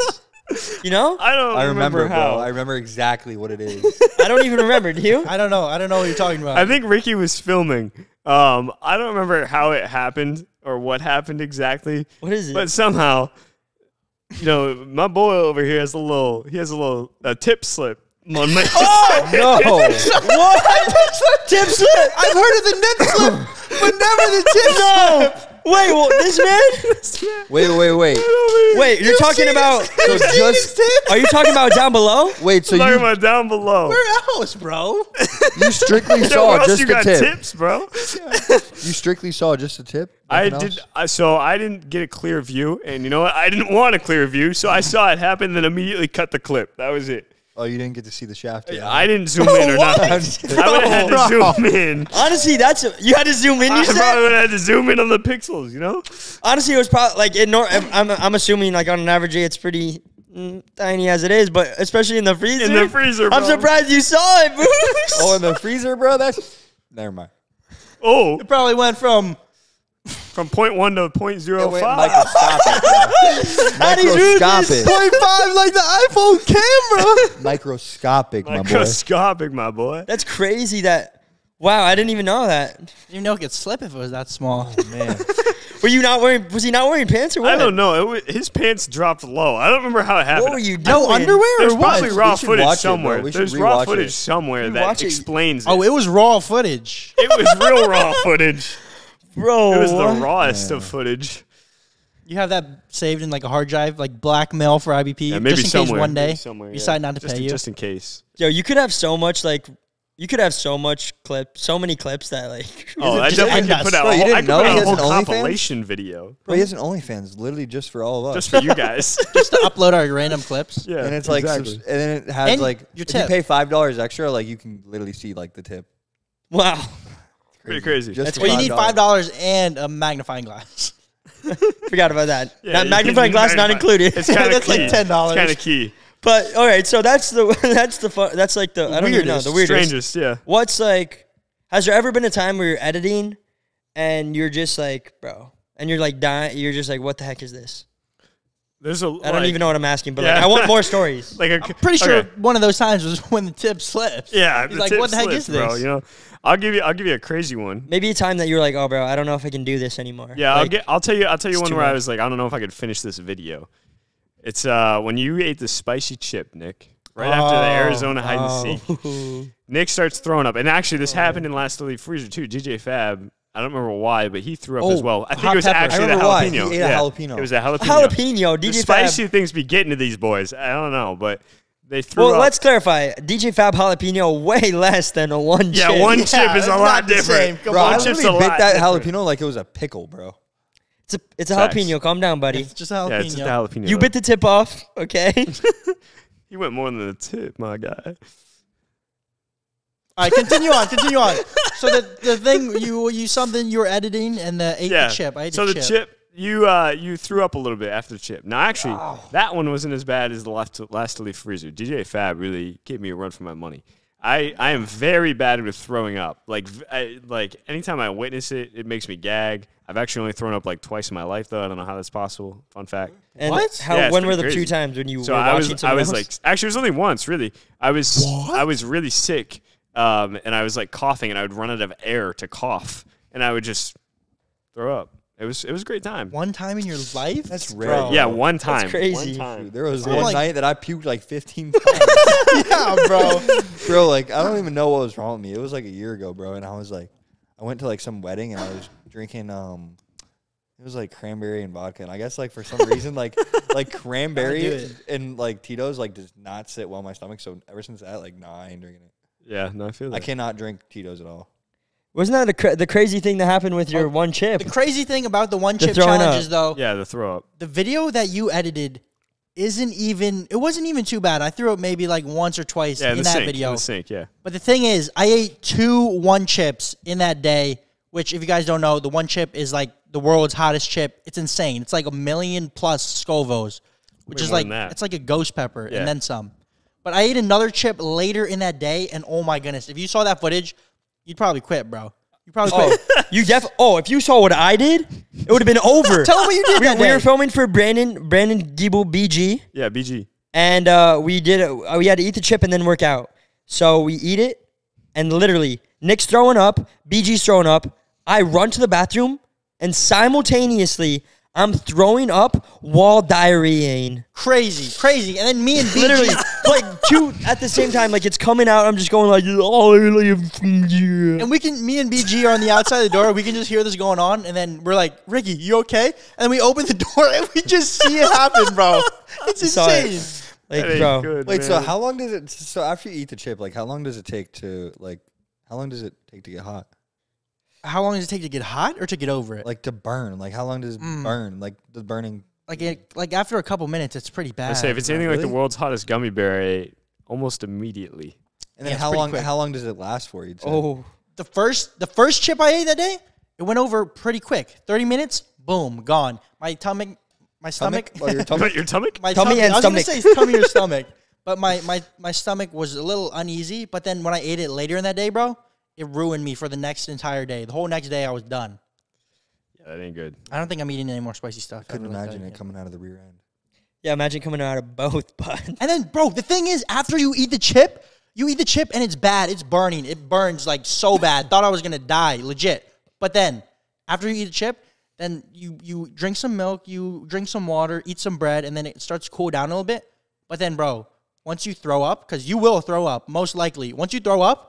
You know?
I don't
I remember,
how.
bro. I remember exactly what it is.
I don't even remember. Do you?
I don't know. I don't know what you're talking about.
I think Ricky was filming. I don't remember how it happened or what happened exactly.
What is it?
But somehow, my boy over here has a little tip slip on my
No.
What? Tip slip?
I've heard of the nip slip, but never the tip slip.
Wait, well, this man?
Wait.
Wait, you're talking about?
So just
Are you talking about down below?
wait. So
I'm talking
you
about down below.
Where else, bro?
strictly
Yo, where
saw
else
just
you
the
got
tip.
tips, bro?
You strictly saw just the tip.
I
Nothing
did.
else?
So I didn't get a clear view, and you know what? I didn't want a clear view, so I saw it happen, then immediately cut the clip. That was it.
Oh, you didn't get to see the shaft. Yet.
I didn't zoom in or
What?
nothing.
I'm just kidding.
I would have had to zoom in.
Honestly, you had to zoom in.
I
You
probably
said.
would have had to zoom in on the pixels,
Honestly, it was probably like I'm assuming like on an average day it's pretty tiny as it is, but especially in the freezer.
In the freezer,
I'm
bro.
surprised you saw it, Boosh.
Oh, in the freezer, bro. That's never mind.
Oh,
It probably went from
from 0.1 to
It went
0.05.
microscopic. Microscopic.
0.5 like the iPhone camera.
Microscopic, my boy.
Microscopic, my boy.
That's crazy. Wow, I didn't even know that.
You know it could slip if it was that small.
Man.
Was he not wearing pants or what?
I don't know. His pants dropped low. I don't remember how it happened.
What were you doing?
No underwear
There's
or what?
probably raw
should
footage
watch it, bro.
somewhere.
We should
There's raw
rewatch
footage
it.
somewhere
You
that
watch it.
explains it.
Oh, it was raw footage.
It was real raw footage.
Bro.
It was the
what?
rawest of footage.
You have that saved in like a hard drive, like blackmail for IBP,
Yeah, maybe
just in
somewhere.
case one day
Maybe somewhere,
decide not to
just
pay you.
Just in case.
Yo, you could have so much so many clips that like.
Oh, I
just
definitely
end
could
us?
put out
Bro,
a
you
whole, I
didn't
could
know
put
he
out a
has
whole
an OnlyFans?
compilation video
Bro, he has an OnlyFans, literally just for all of us.
just for you guys.
just to upload our random clips.
Yeah,
and it's like,
exactly.
and then it has
And
like,
your
if you
tip.
pay $5 extra, like you can literally see like the tip.
Wow.
Pretty crazy.
Just
That's
for
Well, you need
$5.
$5 and a magnifying glass.
Forgot about that.
Yeah,
Not
you
magnifying
can
glass not
magnify.
included.
It's kind of
That's
key.
like $10.
It's kind of key.
But all right, so that's the fun. That's like the I don't even know the weirdest.
Strangest, yeah.
What's like? Has there ever been a time where you're editing and you're just like, bro, and you're like dying? You're just like, what the heck is this?
There's a.
I don't even know what I'm asking, but
Yeah.
like, I want more stories.
Like
I'm pretty sure one of those times was when the tip slips.
Yeah,
He's like, what the heck is this?
bro? You know, I'll give you a crazy one.
Maybe a time that you're like, oh, bro, I don't know if I can do this anymore.
Yeah,
Like,
I'll tell you one
too
where I
much.
was like, I don't know if I could finish this video. It's when you ate the spicy chip, Nick, right after the Arizona hide and seek.
Oh.
Nick starts throwing up, and actually this happened in Last Delete Freezer too. DJ Fab, I don't remember why, but he threw up as well. I think
hot
it was
pepper.
actually
I
the
remember why.
jalapeno.
He ate a jalapeno.
It was a jalapeno.
Jalapeno,
The
DJ Fab.
spicy things be getting to these boys. I don't know, but they threw
Well,
up.
let's clarify. DJ Fab jalapeno way less than a one chip.
Yeah, one chip is
it's
a
not
lot
the same.
different.
Come
Bro,
on.
I
One chip's a
literally bit
lot
that
different.
jalapeno like it was a pickle, bro.
It's a
Facts.
jalapeno. Calm down, buddy.
It's just a jalapeno.
Yeah, it's just a jalapeno.
You
though.
bit the tip off, okay?
He went more than the tip, my guy.
All right, continue on. So the thing you were editing and ate the chip. I ate
so
the
the
chip.
chip, you threw up a little bit after the chip. Now, actually, that one wasn't as bad as the last Delete Freezer. DJ Fab really gave me a run for my money. I am very bad with throwing up. Like anytime I witness it, it makes me gag. I've actually only thrown up like twice in my life, though. I don't know how that's possible. Fun fact.
And
What?
How,
Yeah, it's
when were
pretty
the
crazy.
two times when you
So
were
I
watching
was
someone
like,
else?
actually, it was only once, really. I was really sick, and I was like coughing, and I would run out of air to cough, and I would just throw up. It was a great time.
One time in your life?
That's
Bro.
rare.
Yeah, one time.
That's crazy.
One time.
Dude, there was
I'm
one
like-
night that I puked like 15 times.
Yeah, bro.
Bro, like, I don't even know what was wrong with me. It was like a year ago, bro. And I was like, I went to like some wedding and I was drinking, it was like cranberry and vodka. And I guess like for some reason, like
Gotta do
cranberry
it.
and like Tito's like does not sit well in my stomach. So ever since that, like, nah, I ain't drinking it.
Yeah, no, I feel that.
I cannot drink Tito's at all.
Wasn't that the crazy thing that happened with your one chip?
The crazy thing about the one
The
chip
throwing
challenges,
up.
though,
Yeah, the throw up.
the video that you edited it wasn't even too bad. I threw up maybe like once or twice
Yeah,
in
the
that
sink.
video.
In the sink, yeah.
But the thing is, I ate 2 one chips in that day, which if you guys don't know, the one chip is like the world's hottest chip. It's insane. It's like 1,000,000+ Scovos, which
Way
is
more
like,
than that.
it's like a ghost pepper
Yeah.
and then some. But I ate another chip later in that day, and oh my goodness, if you saw that footage, you'd probably quit, bro. You probably quit.
If you saw what I did, it would have been over.
Tell them what you did that
we
day.
were filming for Brandon Giebel BG,
Yeah, BG.
and we had to eat the chip and then work out. So we eat it, and literally, Nick's throwing up, BG's throwing up. I run to the bathroom, and simultaneously, I'm throwing up while diarrheaing.
Crazy. And then me and BG,
Literally, like two at the same time. Like it's coming out. I'm just going like, oh, yeah.
and me and BG are on the outside of the door. We can just hear this going on, and then we're like, Ricky, you okay? And then we open the door, and we just see it happen, bro. It's
Saw it.
insane.
Like,
That ain't
bro.
good,
Wait, so
man.
how long does it, so after you eat the chip, like, how long does it take to get hot?
How long does it take to get hot or to get over it?
Like, to burn? Like, how long does it burn? Like, the burning.
Like after a couple minutes, it's pretty bad.
I say if it's
bro.
anything like the
really?
world's hottest gummy bear, I ate almost immediately.
And then
Yeah, it's
how
pretty
long,
quick.
how long does it last for you?
Oh,
the first chip I ate that day, it went over pretty quick. 30 minutes, boom, gone. My stomach.
Oh, your tummy?
Your stomach?
My
Tummy and
I was
stomach.
gonna say tummy or stomach, but my stomach was a little uneasy. But then when I ate it later in that day, bro, it ruined me for the next entire day. The whole next day, I was done.
Yeah, that ain't good.
I don't think I'm eating any more spicy stuff.
Couldn't
ever like
imagine
that
it
again.
coming out of the rear end.
yeah. Imagine coming out of both, but
And then, bro, the thing is, after you eat the chip and it's bad. It's burning. It burns like so bad. Thought I was gonna die, legit. But then, after you eat the chip, then you drink some milk, you drink some water, eat some bread, and then it starts to cool down a little bit. But then, bro, once you throw up, because you will throw up, most likely. Once you throw up,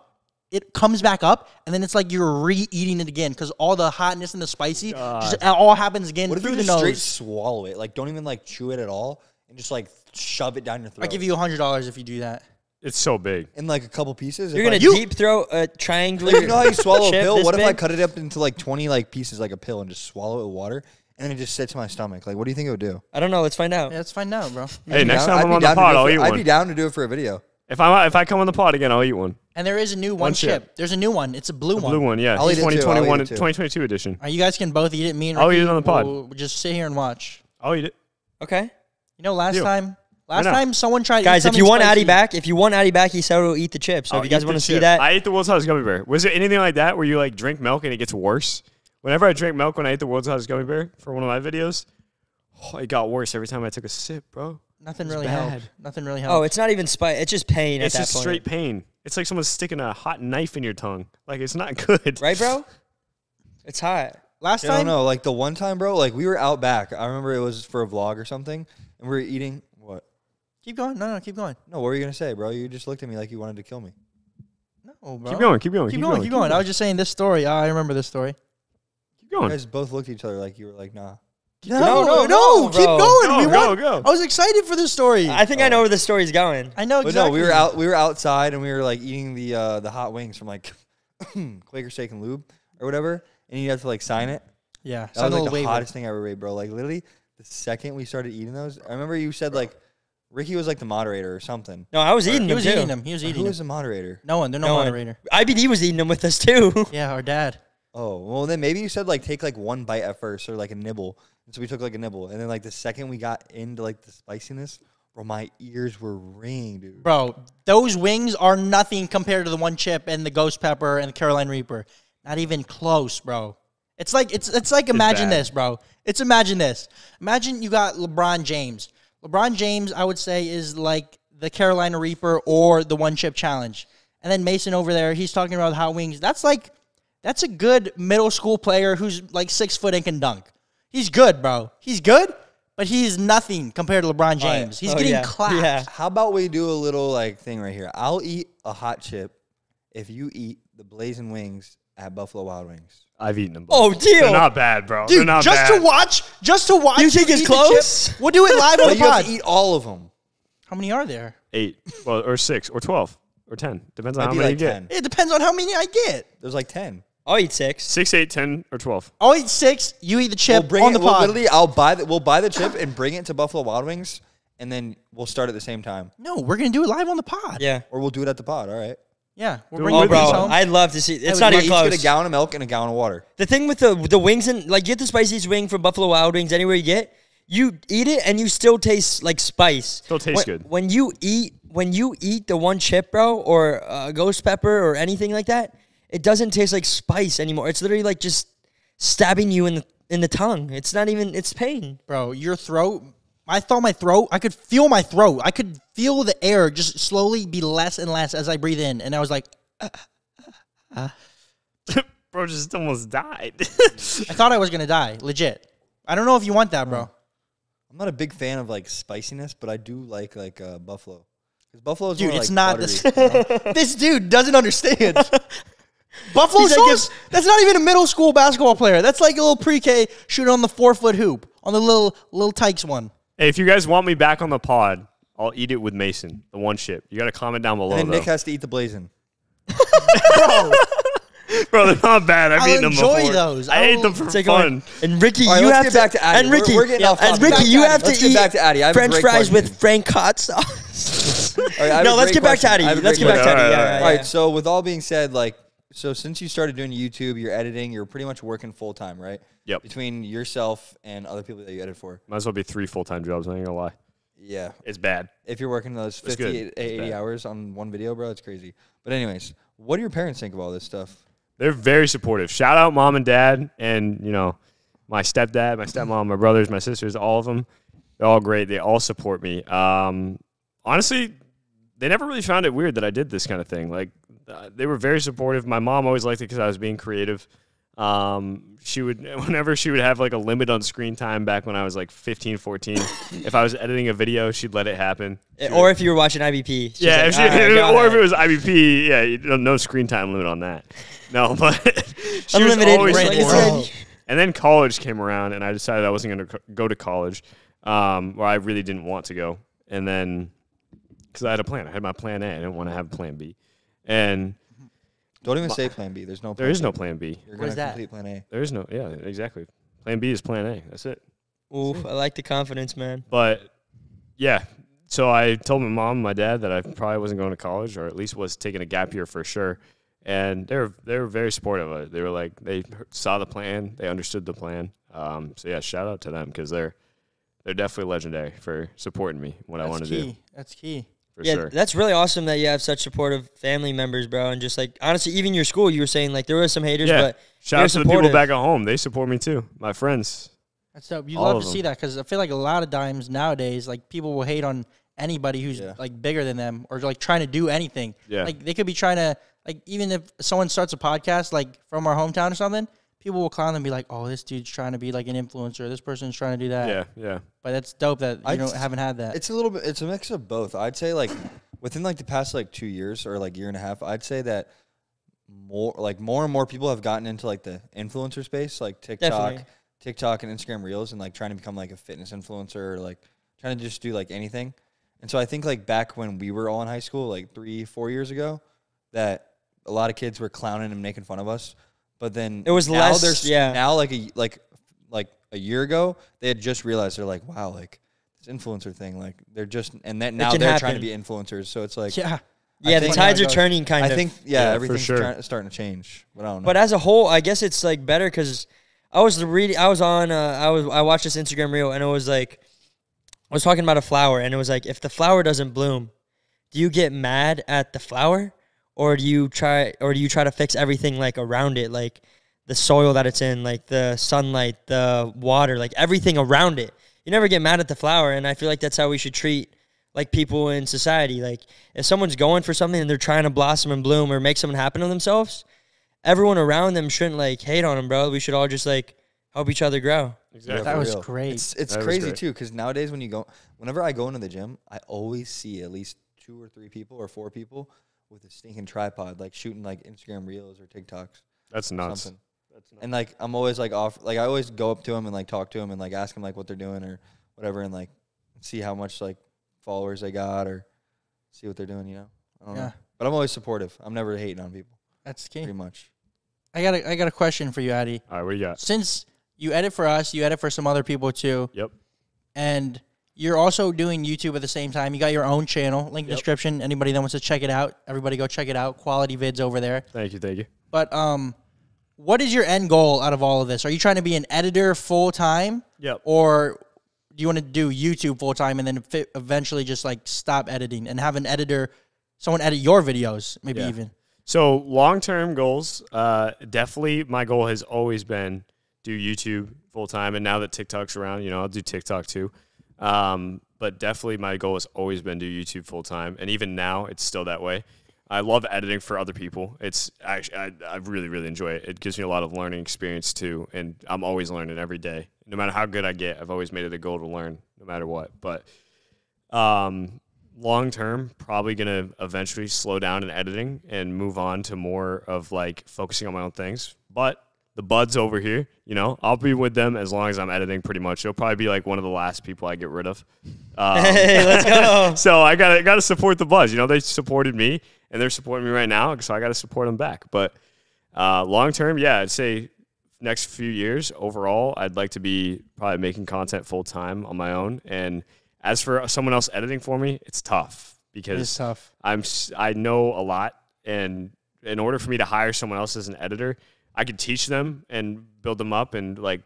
it comes back up, and then it's like you're re-eating it again because all the hotness and the spicy just it all happens again
What if
through
you
the
just straight
nose.
swallow it? Like, don't even, like, chew it at all and just, like, shove it down your throat?
I'll give you $100 if you do that.
It's so big.
in, like, a couple pieces?
you're
If I-
gonna deep throat a triangular.
You know how you swallow a
chip
pill?
this
What if I
big?
cut it up into, like, 20, like, pieces like a pill and just swallow it with water? And then it just sits in my stomach. Like, what do you think it would do?
I don't know. Let's find out.
Yeah, let's find out, bro.
Hey, next
Down-
time
I'd
I'm
be
on the
down to
pod,
do it
I'll
for-
eat
I'd
one.
be down to do it for a video.
If I come on the pod again, I'll eat one.
And there is a new one
chip.
chip. There's a new one. It's a blue one.
Blue one, yeah.
I'll eat it too.
2021,
I'll eat it too.
2022 edition.
You guys can both eat it. Me and
I'll
Ricky
eat it on the pod.
will just sit here and watch.
I'll eat it.
Okay.
You know, last
Deal.
time
know.
someone tried.
Guys,
to eat
if you want
something
Addy
spicy.
back, he said he'll eat the chips. So
I'll
if you guys
eat
want
the
to see
chip.
that,
I ate the World's Hottest Gummy Bear. Was there anything like that where you like drink milk and it gets worse? Whenever I drink milk when I ate the World's Hottest Gummy Bear for one of my videos, it got worse every time I took a sip, bro.
Nothing
It's
really
bad.
helped. Nothing really helped.
oh, it's not even spice. It's just pain
It's
at that
just
point.
straight pain. It's like someone's sticking a hot knife in your tongue. Like, it's not good.
Right, bro? It's hot.
last
I
time.
don't know. Like the one time, bro. Like we were out back. I remember it was for a vlog or something, and we were eating what?
Keep going. No, keep going.
No, what were you gonna say, bro? You just looked at me like you wanted to kill me.
No, bro.
Keep going, keep going,
Keep going. I was just saying this story. I remember this story.
Keep
You
going.
guys both looked at each other like you were like, nah.
No, keep
bro.
going.
Go.
I was excited for this story.
I think I know where the story's going.
I know
But
exactly.
no, we were outside and we were like eating the hot wings from like Quaker Steak and Lube or whatever, and you have to like sign it.
Yeah,
That was like the hottest thing I ever ate, bro. Like literally, the second we started eating those, I remember you said like Ricky was like the moderator or something.
No, I was eating
He
them
was
too.
eating them. He was
Who
eating
was
them.
the moderator?
No one. They're no
No one.
moderator.
IBD was eating them with us too.
Yeah, our dad.
Oh, well then maybe you said like take like one bite at first or like a nibble. And so we took like a nibble, and then like the second we got into like the spiciness, bro, my ears were ringing, dude.
Bro, those wings are nothing compared to the one chip and the ghost pepper and the Carolina Reaper. Not even close, bro. It's like imagine
bad.
this, bro. Imagine this. Imagine you got LeBron James. LeBron James, I would say, is like the Carolina Reaper or the one chip challenge. And then Mason over there, he's talking about hot wings. That's a good middle school player who's like 6 foot and can dunk. He's good, bro. He's good, but he's nothing compared to LeBron James. He's getting clapped.
Yeah.
How about we do a little like thing right here? I'll eat a hot chip if you eat the blazing wings at Buffalo Wild Wings.
I've eaten them.
Oh,
both.
deal.
They're not bad, bro. They're
Dude,
not
just
bad.
to watch.
You think it's
eat the
close?
chip. We'll do it live on
But
the
you have
pod.
to eat all of them.
How many are there?
8, well, or 6, or 12, or 10. Depends on
Might
how
be
many
like
you get.
10.
It depends on how many I get.
There's like 10.
I'll eat 6.
6, 8, 10, or 12.
I'll eat 6. You eat the chip on the
We'll
pod.
literally, we'll buy the chip and bring it to Buffalo Wild Wings, and then we'll start at the same time.
No, we're gonna do it live on the pod.
Yeah.
Or we'll do it at the pod, all right?
Yeah, we're
Do it
bringing
Oh,
with
these
us.
bro,
home.
I'd love to see. It's
We
not
might
even
each
close.
get a gallon of milk and a gallon of water.
The thing with the wings and like get the spiciest wing from Buffalo Wild Wings anywhere you get, you eat it and you still taste like spice.
Still tastes good.
When you eat the one chip, bro, or ghost pepper or anything like that, it doesn't taste like spice anymore. It's literally like just stabbing you in the tongue. It's not even. It's pain.
Bro, your throat. I thought my throat. I could feel my throat. I could feel the air just slowly be less and less as I breathe in, and I was like,
Bro just almost died.
I thought I was gonna die. Legit. I don't know if you want that, bro.
I'm not a big fan of like spiciness, but I do like buffalo. Because buffalo's
Dude,
more,
it's
like,
not
buttery,
this.
you know?
This dude doesn't understand. Buffalo
He's like,
sauce? That's not even a middle school basketball player. That's like a little pre-K shooting on the 4-foot hoop on the little Tykes one.
Hey, if you guys want me back on the pod, I'll eat it with Mason, the one chip. You got to comment down below,
And then
though.
Nick has to eat the blazing.
Bro, they're not bad. I've
I'll
eaten them
enjoy
before.
those.
I ate them for
Take
fun.
on. And Ricky,
All right,
you
let's
have
get
to.
back to Addy.
And Ricky,
We're getting off
and
topic.
Ricky, you have
Let's
to
get
eat
back to Addy. I have a
French
great
fries with
question.
Frank hot sauce.
All right, I have
No,
a
let's
great
get back to
question.
Addy.
I have a
Let's
great
get back to
question.
Addy.
All
Yeah,
right,
yeah,
All
yeah.
right, so with all being said, like, so since you started doing YouTube, you're editing, you're pretty much working full time, right?
Yep.
Between yourself and other people that you edit for.
Might as well be 3 full-time jobs. I ain't gonna lie.
Yeah.
It's bad.
If you're working those
It's
50,
good.
80
It's bad.
hours on one video, bro, it's crazy. But anyways, what do your parents think of all this stuff?
They're very supportive. Shout out mom and dad, and my stepdad, my stepmom, my brothers, my sisters, all of them. They're all great. They all support me. Honestly, they never really found it weird that I did this kind of thing. Like, they were very supportive. My mom always liked it because I was being creative. Whenever she would have like a limit on screen time back when I was like 15, 14, if I was editing a video, she'd let it happen.
Or if you were watching IBP. she's
Yeah,
like,
if she,
"All right, go
or if
ahead."
it was IBP, yeah, no screen time limit on that. No, but she was
Unlimited
always
rent.
supportive. And then college came around, and I decided I wasn't going to go to college, where I really didn't want to go. And then, because I had a plan, I had my plan A. I didn't want to have a plan B. And
Don't even say plan B. There's no plan
there is
B.
no plan B.
You're
What
going
is
to
that?
complete plan A.
There is no, yeah, exactly. Plan B is plan A. That's it.
Oof, I like the confidence, man.
But yeah, So I told my mom and my dad that I probably wasn't going to college, or at least was taking a gap year for sure. And they were very supportive of it. They were like, they saw the plan, they understood the plan. So yeah, shout out to them because they're definitely legendary for supporting me what I want to do.
That's key.
For
Yeah,
sure.
that's really awesome that you have such supportive family members, bro. And just like honestly, even your school, you were saying like there were some haters,
Yeah.
but
Shout out to the people back at home. They support me too. My friends.
That's dope. You
All
love
of
to
them.
see that because I feel like a lot of times nowadays, like people will hate on anybody who's like bigger than them or like trying to do anything.
Yeah.
Like they could be trying to like even if someone starts a podcast like from our hometown or something, people will clown them and be like, "Oh, this dude's trying to be like an influencer. This person's trying to do that."
Yeah, yeah.
But that's dope that you haven't had that.
It's a little bit. It's a mix of both. I'd say like within like the past like 2 years or like year and a half, I'd say that more and more people have gotten into like the influencer space, like
Definitely.
TikTok and Instagram Reels, and like trying to become like a fitness influencer or like trying to just do like anything. And so I think like back when we were all in high school, like 3-4 years ago, that a lot of kids were clowning and making fun of us. But then
It was
now
less-
there's
yeah.
now like a year ago, they had just realized they're like, wow, like this influencer thing, like they're just and then now
can
they're trying to
happen.
be influencers. So it's like
yeah.
Yeah,
I
the
think-
tides are
Yeah, it
turning kind
I
of.
think
Yeah, for
everything's
sure.
starting to change. But I don't know.
But as a whole, I guess it's like better because I watched this Instagram reel and it was like, I was talking about a flower and it was like, if the flower doesn't bloom, do you get mad at the flower or do you try to fix everything like around it, like the soil that it's in, like the sunlight, the water, like everything around it? You never get mad at the flower, and I feel like that's how we should treat like people in society. Like if someone's going for something and they're trying to blossom and bloom or make something happen to themselves, everyone around them shouldn't like hate on them, bro. We should all just like help each other grow.
Exactly.
That
for
was
real.
great.
It's
That was
crazy
great.
too, because nowadays whenever I go into the gym, I always see at least 2 or 3 people or 4 people with a stinking tripod, like shooting like Instagram Reels or TikToks.
That's nuts.
Something. And like I'm always like I always go up to them and like talk to them and like ask them like what they're doing or whatever and like see how much like followers they got or see what they're doing. You know, I don't know. But I'm always supportive. I'm never hating on people.
That's key.
Pretty much.
I got a question for you, Addy.
All right, what do you got?
Since you edit for us, you edit for some other people too.
Yep.
And you're also doing YouTube at the same time. You got your own channel. Link in the description. Anybody that wants to check it out, everybody go check it out. Quality vids over there.
Thank you.
But what is your end goal out of all of this? Are you trying to be an editor full time?
Yep.
Or do you want to do YouTube full time and then eventually just like stop editing and have an editor, someone edit your videos, maybe even?
So long-term goals, definitely my goal has always been do YouTube full-time. And now that TikTok's around, I'll do TikTok too. But definitely my goal has always been do YouTube full-time. And even now, it's still that way. I love editing for other people. It's actually, I really, really enjoy it. It gives me a lot of learning experience too. And I'm always learning every day. No matter how good I get, I've always made it a goal to learn no matter what. But long term, probably going to eventually slow down in editing and move on to more of like focusing on my own things. But the buds over here, I'll be with them as long as I'm editing pretty much. It'll probably be like one of the last people I get rid of.
Hey, let's go.
So I gotta support the buds. They supported me and they're supporting me right now. So I got to support them back. But long term, yeah, I'd say next few years overall, I'd like to be probably making content full time on my own. And as for someone else editing for me, it's tough because
It's tough.
I know a lot, and in order for me to hire someone else as an editor, I could teach them and build them up and like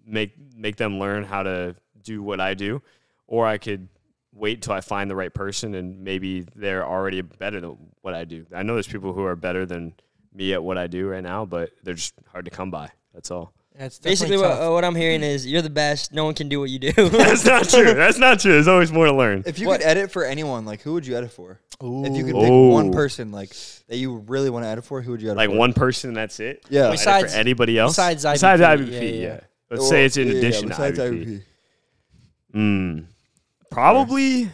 make them learn how to do what I do, or I could wait till I find the right person and maybe they're already better than what I do. I know there's people who are better than me at what I do right now, but they're just hard to come by. That's all.
Yeah, it's
Basically,
definitely tough.
what I'm hearing is you're the best. No one can do what you do.
That's not true. That's not true. There's always more to learn.
If you could edit for anyone, like who would you edit for? If you could pick
Ooh.
one person like that you really want to edit for, who would you edit
Like
for?
one person, that's it?
Yeah.
Edit
Besides-
for anybody else?
besides
Besides
IBP,
IBP,
yeah.
Let's say it's in
Yeah,
addition to
besides
IBP. Probably,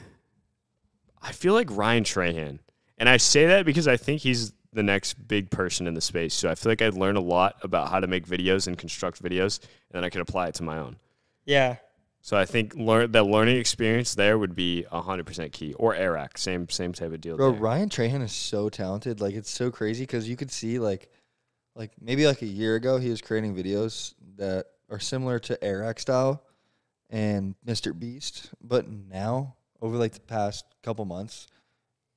I feel like Ryan Trahan. And I say that because I think he's the next big person in the space. So I feel like I'd learn a lot about how to make videos and construct videos, and then I could apply it to my own.
Yeah.
So I think that learning experience there would be 100% key. Or Eric, same type of deal.
Bro,
there.
Ryan Trahan is so talented. Like it's so crazy because you could see like maybe like a year ago he was creating videos that are similar to Eric style and Mr. Beast, but now over like the past couple months,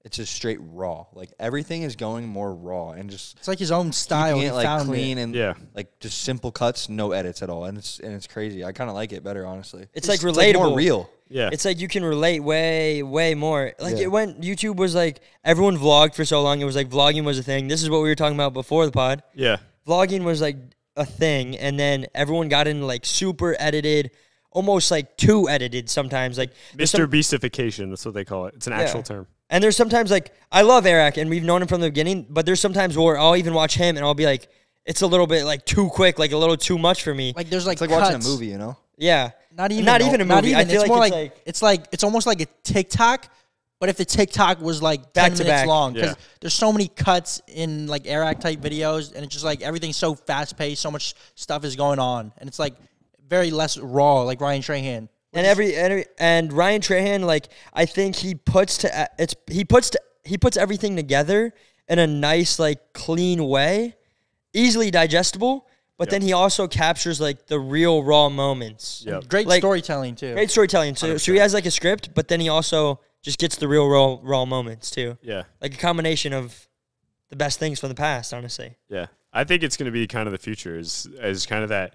it's just straight raw. Like everything is going more raw and just
It's like his own style.
keeping
He
it like
found
clean
it.
and like just simple cuts, no edits at all, and it's crazy. I kind of like it better, honestly.
It's like
It's
relatable.
more real.
Yeah.
It's like you can relate way more. Like
Yeah.
it went. YouTube was like everyone vlogged for so long. It was like vlogging was a thing. This is what we were talking about before the pod.
Yeah.
Vlogging was like a thing, and then everyone got into like super edited, almost like too edited sometimes. Like there's
Mr. Beastification, that's what they call it. It's an actual term.
And there's sometimes like I love Eric and we've known him from the beginning, but there's sometimes where I'll even watch him and I'll be like, it's a little bit like too quick, like a little too much for me.
Like there's like
It's like
cuts.
watching a movie, you know?
Yeah.
Not even
a movie.
Not even.
I feel
it's
like
more
it's
like it's almost like a TikTok, but if the TikTok was like 10
Back to
minutes
back.
long, because
Yeah.
there's so many cuts in like Eric type videos, and it's just like everything's so fast paced, so much stuff is going on, and it's like very less raw, like Ryan Trahan.
And and Ryan Trahan, like I think he puts everything together in a nice, like clean way, easily digestible. But then he also captures like the real raw moments.
Yep.
Great
Like-
storytelling too.
Great storytelling. So he has like a script, but then he also just gets the real raw moments too.
Yeah.
Like a combination of the best things from the past, honestly.
Yeah. I think it's going to be kind of the future is kind of that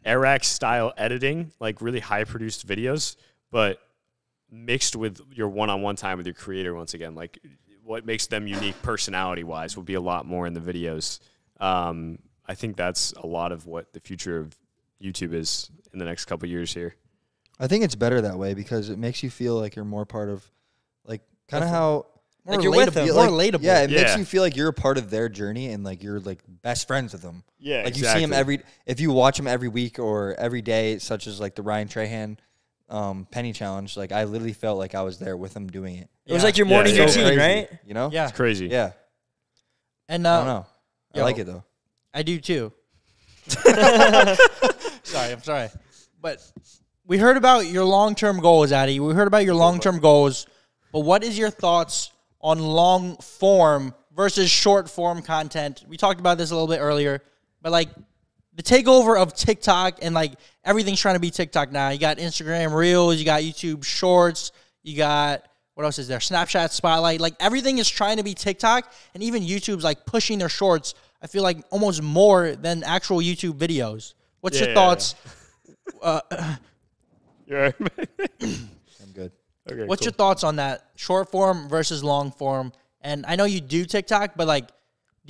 Eric style editing, like really high produced videos, but mixed with your one-on-one time with your creator once again. Like what makes them unique personality wise will be a lot more in the videos. I think that's a lot of what the future of YouTube is in the next couple of years here.
I think it's better that way because it makes you feel like you're more part of, like, kind of how...
More
Like you're with
relatable.
them.
More
like,
relatable.
Yeah, it makes
Yeah.
you feel like you're a part of their journey and like you're like best friends with them.
Yeah,
like you see him if you watch him every week or every day, such as like the Ryan Trahan penny challenge. Like I literally felt like I was there with him doing it.
It was like your morning
Yeah,
routine,
Crazy,
right?
You know?
Yeah.
It's crazy.
Yeah.
And
I don't know. I
yo.
like it though.
I do too. I'm sorry. But we heard about your long-term goals, Addy. We heard about your long-term goals. But what is your thoughts on long form versus short form content? We talked about this a little bit earlier. But like the takeover of TikTok and like everything's trying to be TikTok now. You got Instagram Reels, you got YouTube Shorts, you got what else is there? Snapchat Spotlight. Like everything is trying to be TikTok, and even YouTube's like pushing their shorts. I feel like almost more than actual YouTube videos. What's your thoughts?
You're right.
I'm good.
Okay,
What's
cool.
your thoughts on that? Short form versus long form. And I know you do TikTok, but like, do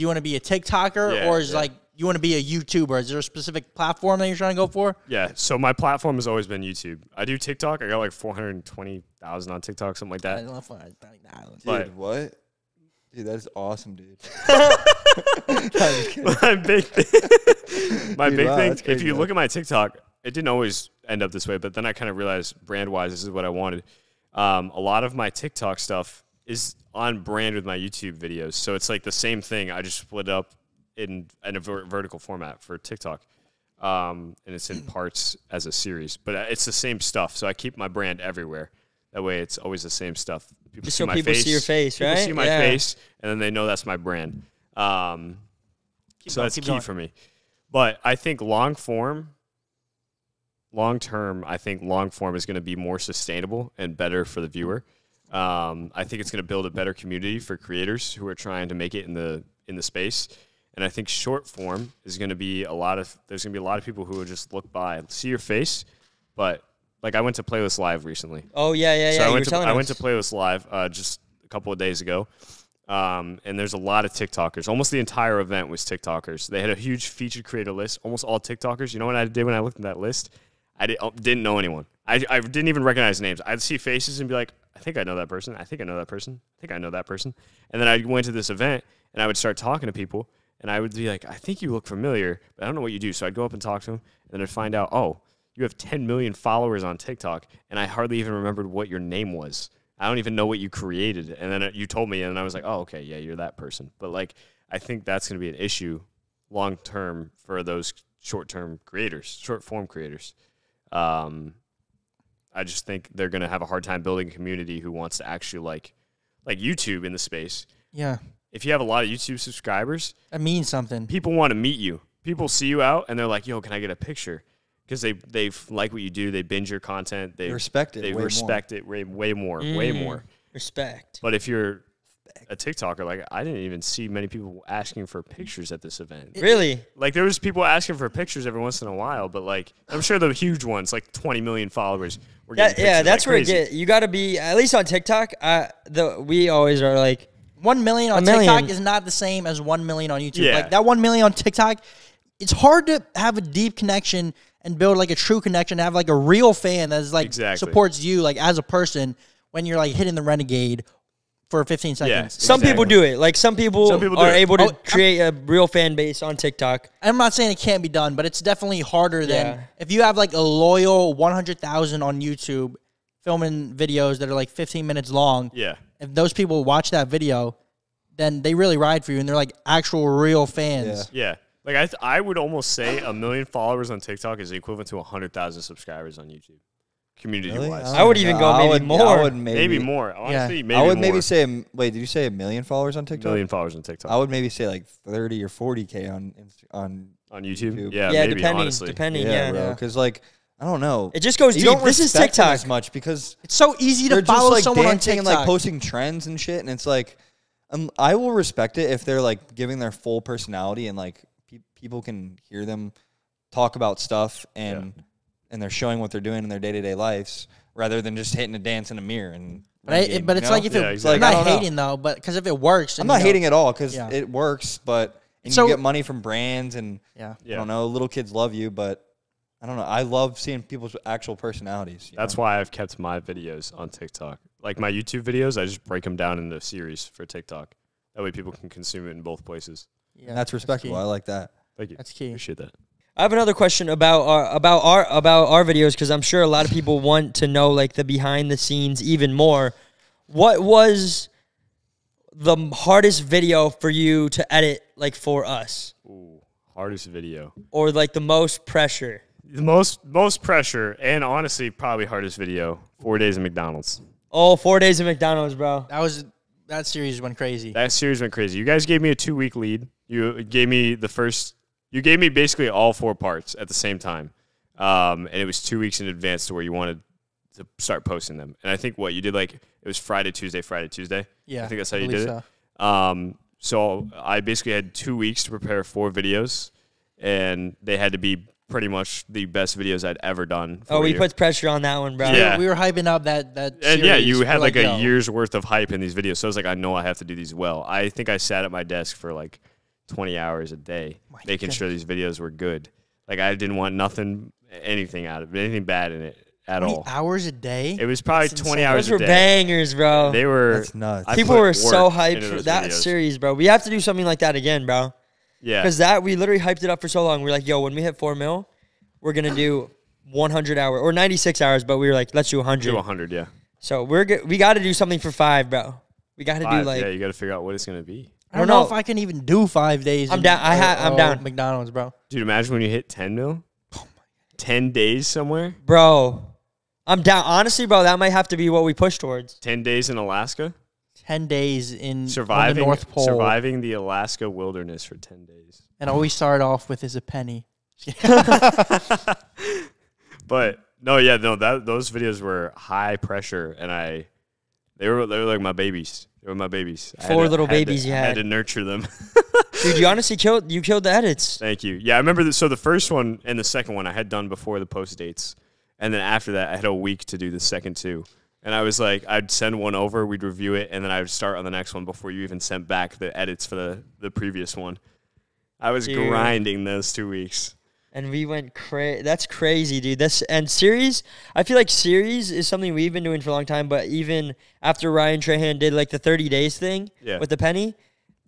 you want to be a TikToker
Yeah,
or is
yeah.
like you want to be a YouTuber? Is there a specific platform that you're trying to go for?
Yeah, so my platform has always been YouTube. I do TikTok. I got like 420,000 on TikTok, something like that.
Dude,
But-
what? Dude, that is awesome, dude.
my big thing, my
Dude,
big
wow,
thing.
that's
If
crazy,
you
though.
look at my TikTok, it didn't always end up this way, but then I kind of realized brand wise, this is what I wanted. A lot of my TikTok stuff is on brand with my YouTube videos, so it's like the same thing. I just split it up in a vertical format for TikTok, and it's in parts as a series, but it's the same stuff. So I keep my brand everywhere. That way, it's always the same stuff. People
Just
see
so
my
people
face.
see your face,
People
right?
see my
Yeah.
face, and then they know that's my brand. So
going,
that's
keep
key
going.
for me. But I think long term, I think long form is going to be more sustainable and better for the viewer. I think it's going to build a better community for creators who are trying to make it in the space. And I think short form is going to be there's going to be a lot of people who will just look by, see your face, but like I went to Playlist Live recently.
Oh yeah.
So
you
I
were
went to
telling us.
Playlist Live just a couple of days ago, and there's a lot of TikTokers. Almost the entire event was TikTokers. They had a huge featured creator list, almost all TikTokers. You know what I did when I looked at that list? I didn't know anyone. I didn't even recognize names. I'd see faces and be like, I think I know that person. I think I know that person. I think I know that person. And then I went to this event, and I would start talking to people, and I would be like, I think you look familiar, but I don't know what you do. So I'd go up and talk to them, and then I'd find out, oh, you have 10 million followers on TikTok, and I hardly even remembered what your name was. I don't even know what you created. And then you told me, and I was like, oh, okay, yeah, you're that person. But, like, I think that's going to be an issue long-term for those short-term creators, short-form creators. I just think they're going to have a hard time building a community who wants to actually, like YouTube in the space.
Yeah.
If you have a lot of YouTube subscribers,
That means something.
people want to meet you. People see you out, and they're like, yo, can I get a picture? because they like what you do. They binge your content. They
respect it.
They
way
respect it way more, way more.
Respect.
But if you're a TikToker, like I didn't even see many people asking for pictures at this event.
Really?
Like there was people asking for pictures every once in a while, but like I'm sure the huge ones, like 20 million followers, were getting pictures
Yeah, that's
like
where
crazy.
you got to be, at least on TikTok. We always are like
1 million on
A million.
TikTok is not the same as 1 million on YouTube.
Yeah.
Like that 1 million on TikTok, it's hard to have a deep connection and build like a true connection, have like a real fan that's like supports you like as a person when you're like hitting the renegade for 15 seconds.
Yeah,
some people do it. Like some people
do
are
it.
able to create a real fan base on TikTok.
I'm not saying it can't be done, but it's definitely harder than
Yeah.
if you have like a loyal 100,000 on YouTube filming videos that are like 15 minutes long.
Yeah.
If those people watch that video, then they really ride for you and they're like actual real fans.
Yeah. Like I would almost say 1 million followers on TikTok is equivalent to 100,000 subscribers on YouTube. Community
Really?
wise.
I would even go maybe more.
I would
Maybe more. Honestly, maybe
I would
more.
maybe say. Wait, did you say 1 million followers on TikTok?
1 million followers on TikTok.
I would maybe say like 30 or 40K on
on YouTube?
YouTube.
Yeah,
Yeah,
maybe,
depending.
honestly.
Depending,
yeah,
yeah.
bro. Because like I don't know.
It just goes
You
deep.
don't
This is
respect them
TikTok.
as much because
It's so easy
they're
to follow
just like
someone on
dancing
TikTok.
and like posting trends and shit, and it's like I will respect it if they're like giving their full personality and like people can hear them talk about stuff and they're showing what they're doing in their day-to-day lives rather than just hitting a dance in a mirror and.
But it's like if it,
exactly.
I'm
I
not
don't know.
hating though, but because if it works,
I'm not hating at all because
Yeah.
it works, but and
So-
you get money from brands and
Yeah.
I don't know, little kids love you, but I don't know. I love seeing people's actual personalities.
That's why I've kept my videos on TikTok. Like my YouTube videos, I just break them down into series for TikTok. That way people can consume it in both places.
Yeah,
That's respectable.
key.
I like that.
Thank you.
That's key.
Appreciate that.
I have another question about our videos because I'm sure a lot of people want to know like the behind the scenes even more. What was the hardest video for you to edit like for us,
Ooh, hardest video.
or like the most pressure?
The most pressure, and honestly, probably hardest video, 4 days at McDonald's.
Oh, 4 days at McDonald's, bro.
That series went crazy.
That series went crazy. You guys gave me a 2-week lead. You gave me basically all 4 parts at the same time. And it was 2 weeks in advance to where you wanted to start posting them. And I think what you did, like, it was Friday, Tuesday.
Yeah,
I think that's how you
believe
did it.
so.
So I basically had 2 weeks to prepare 4 videos, and they had to be pretty much the best videos I'd ever done.
Oh, we
you.
put pressure on that one, bro.
Yeah.
We were hyping up that
And
series.
yeah, you
We're
had like a
yo.
year's worth of hype in these videos. So I was like, I know I have to do these well. I think I sat at my desk for like 20 hours a day making sure these videos were good. Like I didn't want anything out of it, anything bad in it at
20
all.
hours a day.
It was probably
That's
20
insane.
hours
Those were
a day.
bangers, bro.
They were.
That's nuts.
I
People
put
were so
work
hyped
into
for
those
that
videos.
series, bro. We have to do something like that again, bro.
Yeah.
Because we literally hyped it up for so long. We're like, yo, when we hit 4 mil, we're gonna do 100 hours or 96 hours. But we were like, let's do 100.
Do 100, yeah.
So we got to do something for 5, bro. We got to do
5,
like.
yeah, you got to figure out what it's going to be.
I don't know if I can even do 5 days.
I'm down. I'm down.
McDonald's, bro.
Dude, imagine when you hit 10 mil. 10 days somewhere.
Bro, I'm down. Honestly, bro, that might have to be what we push towards.
10 days in Alaska.
10 days on the
Surviving
North Pole.
Surviving the Alaska wilderness for 10 days.
And all we start off with is a penny.
But those videos were high pressure, and they were like my babies. They were my babies. I had
4
to-
little
had to-
babies you
I
had.
had to nurture them.
Dude, you honestly killed the edits.
Thank you. Yeah, I remember. So the first one and the second one I had done before the post dates, and then after that I had a week to do the second 2. And I was like, I'd send one over, we'd review it, and then I would start on the next one before you even sent back the edits for the previous one. I was
Dude.
grinding those 2 weeks.
And we went crazy. That's crazy, dude. And series, I feel like series is something we've been doing for a long time, but even after Ryan Trahan did like the 30 days thing with the penny,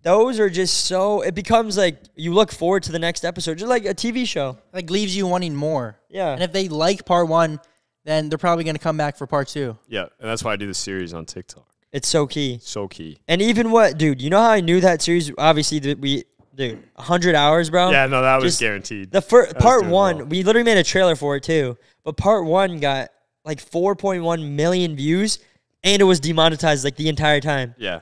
those are just so, it becomes like you look forward to the next episode, just like a TV show.
Like leaves you wanting more.
Yeah.
And if they like part 1, then they're probably going to come back for part 2.
Yeah, and that's why I do the series on TikTok.
It's so key.
So key.
And even dude, you know how I knew that series? Obviously, dude, 100 hours, bro.
Yeah, no, that was
Just
guaranteed.
The
That was
part
doing
1,
well.
we literally made a trailer for it too. But part 1 got like 4.1 million views, and it was demonetized like the entire time.
Yeah.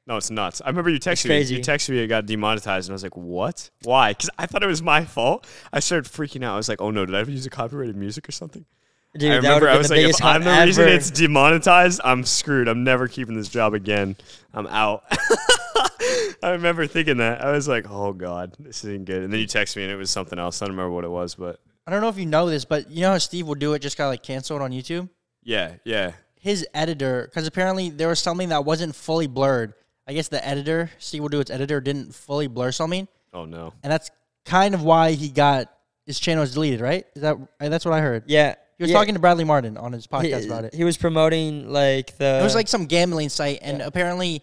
No, it's nuts. I remember you texted me.
crazy.
You texted me. It got demonetized, and I was like, "What? Why?" Because I thought it was my fault. I started freaking out. I was like, "Oh no, did I ever use a copyrighted music or something?"
Dude,
I
that
remember
would
I
have
was
been the
like,
biggest
"If I'm
hop
the reason
ever.
it's demonetized, I'm screwed. I'm never keeping this job again. I'm out." I remember thinking that. I was like, "Oh god, this isn't good." And then you texted me, and it was something else. I don't remember what it was, but
I don't know if you know this, but you know how Steve will do it just got like canceled on YouTube?
yeah.
His editor, because apparently there was something that wasn't fully blurred. I guess the editor, Steve will do its editor, didn't fully blur something.
Oh no.
And that's kind of why he got his channel was deleted, right? That's what I heard.
Yeah.
He was talking to Bradley Martin on his podcast about it.
He was promoting like the.
It was like some gambling site, and apparently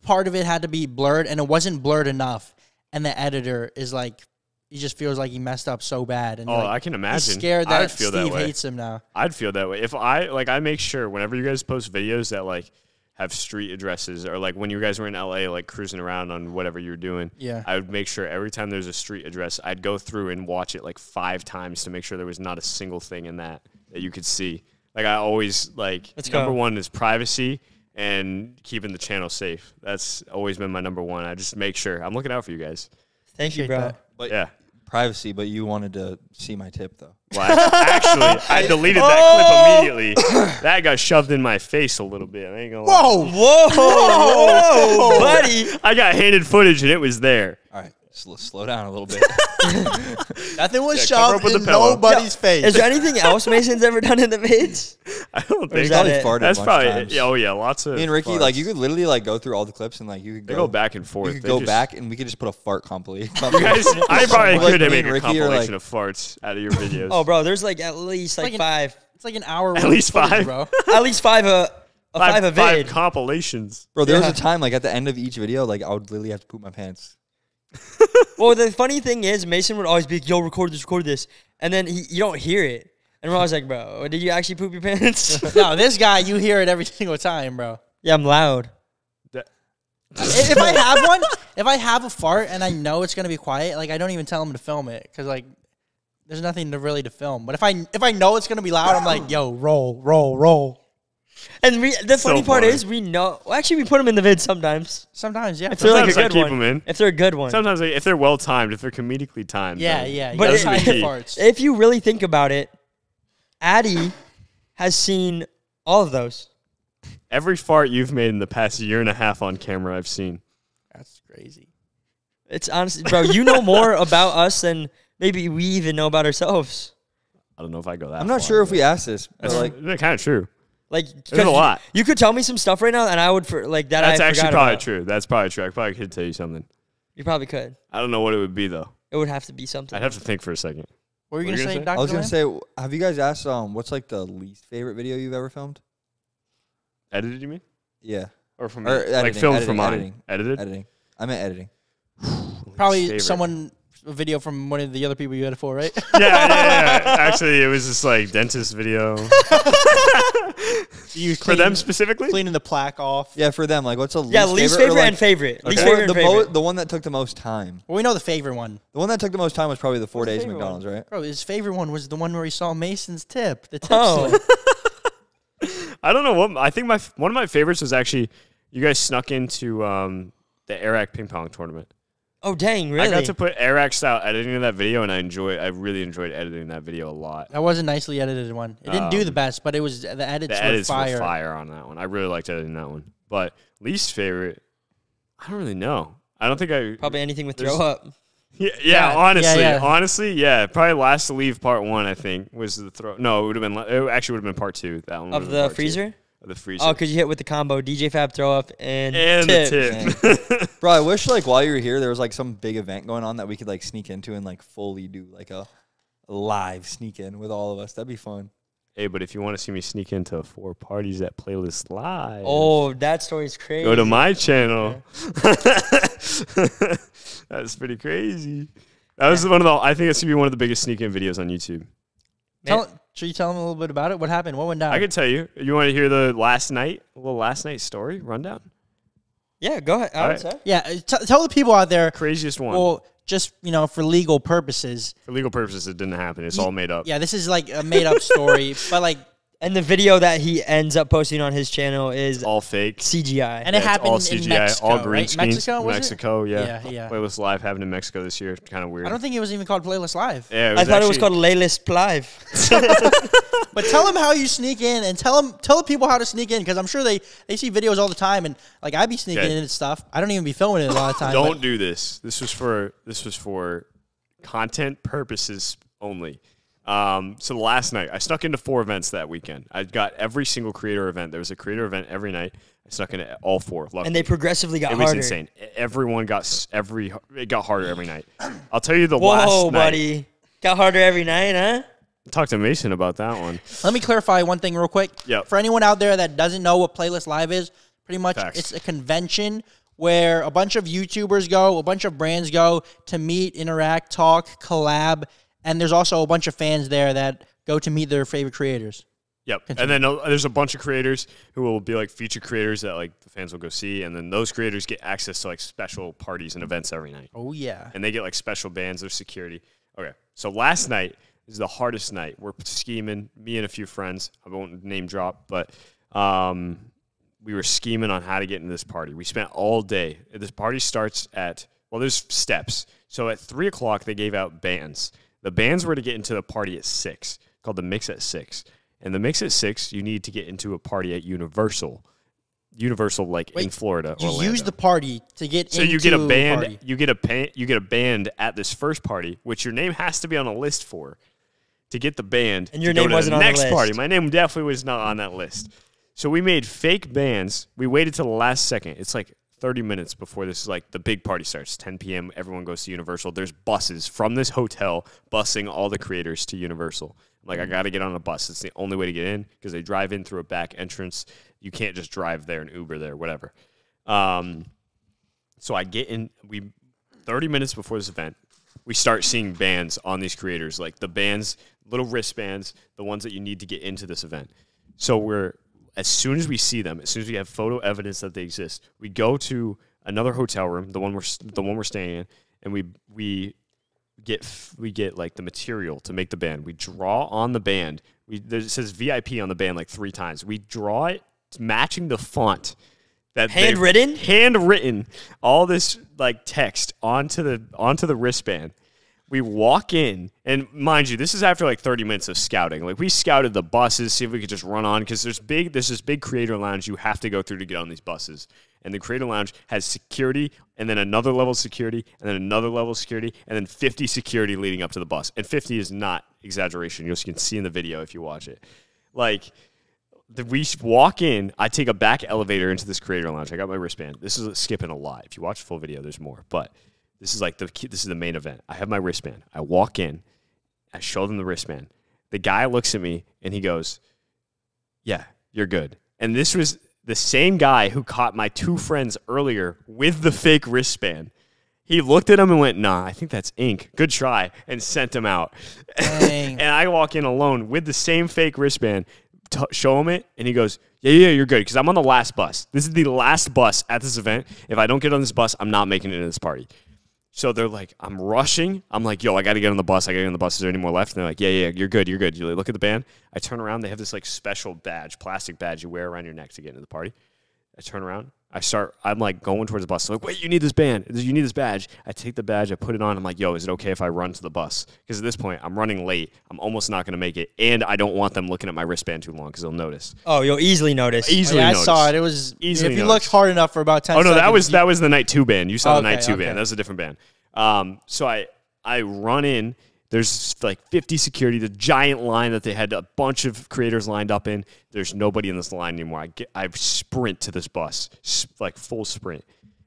part of it had to be blurred, and it wasn't blurred enough. And the editor is like, he just feels like he messed up so bad. And
I can imagine.
He's scared that
I'd feel
Steve
that way.
hates him now.
I'd feel that way. If I make sure whenever you guys post videos that like have street addresses, or like when you guys were in LA, like cruising around on whatever you were doing, I would make sure every time there's a street address, I'd go through and watch it like 5 times to make sure there was not a single thing in that you could see. Like I always number one is privacy and keeping the channel safe. That's always been my number one. I just make sure I'm looking out for you guys.
Thank you, bro.
That.
But
Yeah.
privacy, but you wanted to see my tip though.
Well, actually, I deleted that clip immediately. That got shoved in my face a little bit. I ain't gonna lie.
Whoa, buddy.
I got handed footage and it was there.
All right, slow down a little bit.
Nothing was
cover up
shoved
with
in
the pillow.
nobody's face.
Is there anything else Mason's ever done in the vids?
I don't
is
think
that
Probably
it?
farted
that's
a bunch of
probably
times.
oh yeah, lots of
Me and Ricky,
farts.
like you could literally like go through all the clips and like you could
They go back and forth.
You could
They
go
just-
back and we could just put a fart compilation.
You guys, I probably
Like
could
me
make
and
a
Ricky are,
compilation
like-
of farts out of your videos.
Oh, bro, there's like at least like
like an-
5.
It's like an hour.
At
worth
least
of footage,
5?
bro.
At least 5 a
five
vid.
compilations.
Bro, there was
Yeah.
a time like at the end of each video, like I would literally have to poop my pants.
Well, the funny thing is, Mason would always be like, yo, record this. And then you don't hear it. And we're always like, bro, did you actually poop your pants?
No, this guy, you hear it every single time, bro.
Yeah, I'm loud.
If I have one, if I have a fart and I know it's gonna be quiet, like I don't even tell him to film it because like there's nothing to really to film. But if I know it's gonna be loud, I'm like, yo, roll.
And the funny part
funny.
is, we know. Well, actually, we put them in the vid sometimes.
Sometimes, yeah.
If they're like a
Sometimes I
good
keep
one.
'em in.
If they're a good one.
Sometimes if they're well timed, if they're comedically timed.
Yeah,
then
yeah.
But
But
it-
time
key.
farts.
If you really think about it, Addie has seen all of those.
every fart you've made in the past year and a half on camera, I've seen.
That's crazy.
It's honestly, bro, you know more about us than maybe we even know about ourselves.
I don't know if I go that.
I'm not
far,
sure if
but
we asked this, but
That's
like
kind of true.
Like,
There's a lot.
You could tell me some stuff right now, and I would like that.
That's
I
actually
forgot
probably
about.
true. That's probably true. I probably could tell you something.
You probably could.
I don't know what it would be though.
It would have to be something.
I'd have to think for a second.
What were you
What
gonna
were you
say,
gonna
Dr.
I was gonna
Lamb?
say, have you guys asked what's like the least favorite video you've ever filmed?
Edited, you mean?
Yeah,
Or from
Or
like
editing,
filmed
editing,
from mine?
editing.
Edited?
editing. I meant editing.
Probably
Favorite.
a video from one of the other people you had it for, right?
Yeah. Actually, it was just like dentist video.
You
For them specifically?
cleaning the plaque off.
Yeah, for them, like what's a
yeah, least
or,
favorite
like,
and favorite. Least
Okay.
favorite and favorite.
the one that took the most time.
Well, we know the favorite one.
The one that took the most time was probably the 4
What's the
days
favorite
McDonald's, right?
Bro, his favorite one was the one where he saw Mason's tip. The tip
Oh.
slip.
I don't know what. I think one of my favorites was actually you guys snuck into the Iraq ping pong tournament.
Oh, dang, really?
I got to put Iraq style editing in that video, and I really enjoyed editing that video a lot.
That was a nicely edited one. It didn't do the best, but it was the edits
The
were
edits
fire.
were fire on that one. I really liked editing that one. But least favorite, I don't really know. I don't think I
Probably anything with
There's-
throw up.
Yeah,
honestly, probably last to leave part 1. I think was the throw. No, it would have been. It actually would have been part 2. That one
Of
would've been
the
part 2.
freezer?
Of the freezer.
Oh, because you hit with the combo DJ Fab throw up and
the
tip.
tip.
Bro, I wish like while you were here, there was like some big event going on that we could like sneak into and like fully do like a live sneak in with all of us. That'd be fun.
Hey, but if you want to see me sneak into 4 parties at Playlist Live,
Oh, that story's crazy.
go to my channel. That's pretty crazy. That was one of the. I think it's gonna be one of the biggest sneak in videos on YouTube.
Should you tell him a little bit about it? What happened? What went down?
I can tell you. You want to hear the last night story rundown?
Yeah, go ahead. I
All
would
right.
say.
Yeah, tell the people out there.
Craziest one.
Well, just for legal purposes.
For legal purposes, it didn't happen. It's all made up.
Yeah, this is like a made up story, but like
And the video that he ends up posting on his channel is
all fake.
CGI.
And it
it's
happened
all
in
CGI,
Mexico,
all green
right?
screens.
Mexico, was it?
Mexico, yeah.
Yeah.
Playlist Live happened in Mexico this year. Kind of weird.
I don't think it was even called Playlist Live.
Yeah,
I thought it was called Laylist Live.
But tell them how you sneak in, and tell the people how to sneak in, because I'm sure they see videos all the time, and like I be sneaking in and stuff. I don't even be filming it a lot of times.
Don't do this. This was for content purposes only. So last night, I snuck into 4 events that weekend. I got every single creator event. There was a creator event every night. I snuck into all 4. Luckily.
And they progressively got
harder.
harder.
It was insane. Everyone it got harder every night. I'll tell you the last night.
Whoa, buddy. Got harder every night, huh?
Talk to Mason about that one.
Let me clarify one thing real quick.
Yep.
For anyone out there that doesn't know what Playlist Live is, pretty much
Facts.
it's a convention where a bunch of YouTubers go, a bunch of brands go to meet, interact, talk, collab, and there's also a bunch of fans there that go to meet their favorite creators.
Yep. And then there's a bunch of creators who will be like featured creators that like the fans will go see, and then those creators get access to like special parties and events every night.
Oh yeah.
And they get like special bands of security. Okay. So last night is the hardest night. We're scheming, me and a few friends. I won't name drop, but we were scheming on how to get into this party. We spent all day. This party starts at, well, there's steps. So at 3 o'clock, they gave out bands. The bands were to get into the party at 6, called the Mix at 6. And the Mix at 6, you need to get into a party at Universal. Universal, like in Florida.
You
Orlando.
use the party to get into
so you get a band.
party.
You get a band at this first party, which your name has to be on a list for, to get the band.
And your
to go
name
to
wasn't
the
on the
next
list.
party. My name definitely was not on that list. So we made fake bands. We waited till the last second. It's like 30 minutes before this is like the big party starts. 10 p.m. Everyone goes to Universal. There's buses from this hotel busing all the creators to Universal. I'm like, I got to get on a bus. It's the only way to get in because they drive in through a back entrance. You can't just drive there and Uber there, whatever. So I get in. 30 minutes before this event, we start seeing bands on these creators, like the bands, little wristbands, the ones that you need to get into this event. So as soon as we see them, as soon as we have photo evidence that they exist, we go to another hotel room, the one we're staying in, and we get like the material to make the band. We draw on the band. It says VIP on the band like 3 times. We draw it matching the font. Handwritten. All this like text onto the wristband. We walk in, and mind you, this is after like 30 minutes of scouting. Like we scouted the buses, see if we could just run on, because there's this big creator lounge you have to go through to get on these buses. And the creator lounge has security, and then another level of security, and then another level of security, and then 50 security leading up to the bus. And 50 is not exaggeration. You can see in the video if you watch it. Like, we walk in, I take a back elevator into this creator lounge. I got my wristband. This is skipping a lot. If you watch the full video, there's more. But this is like this is the main event. I have my wristband. I walk in. I show them the wristband. The guy looks at me, and he goes, "Yeah, you're good." And this was the same guy who caught my 2 friends earlier with the fake wristband. He looked at him and went, "Nah, I think that's ink. Good try," and sent him out. And I walk in alone with the same fake wristband, show him it, and he goes, yeah, you're good, because I'm on the last bus. This is the last bus at this event. If I don't get on this bus, I'm not making it to this party. So they're like, I'm rushing. I'm like, yo, I got to get on the bus. Is there any more left? And they're like, yeah, you're good. You look at the band. I turn around. They have this like special badge, plastic badge you wear around your neck to get into the party. I turn around. I'm like going towards the bus. They're like, wait, you need this band. You need this badge. I take the badge. I put it on. I'm like, yo, is it okay if I run to the bus? Because at this point, I'm running late. I'm almost not going to make it. And I don't want them looking at my wristband too long because they'll notice.
Oh, you'll easily notice.
I saw it. It was easily. If you looked hard enough for about 10
seconds. Oh, no,
seconds,
that was the night 2 band. You saw the night 2
okay.
band. That was a different band. So I run in. There's like 50 security, the giant line that they had a bunch of creators lined up in. There's nobody in this line anymore. I sprint to this bus, like full sprint.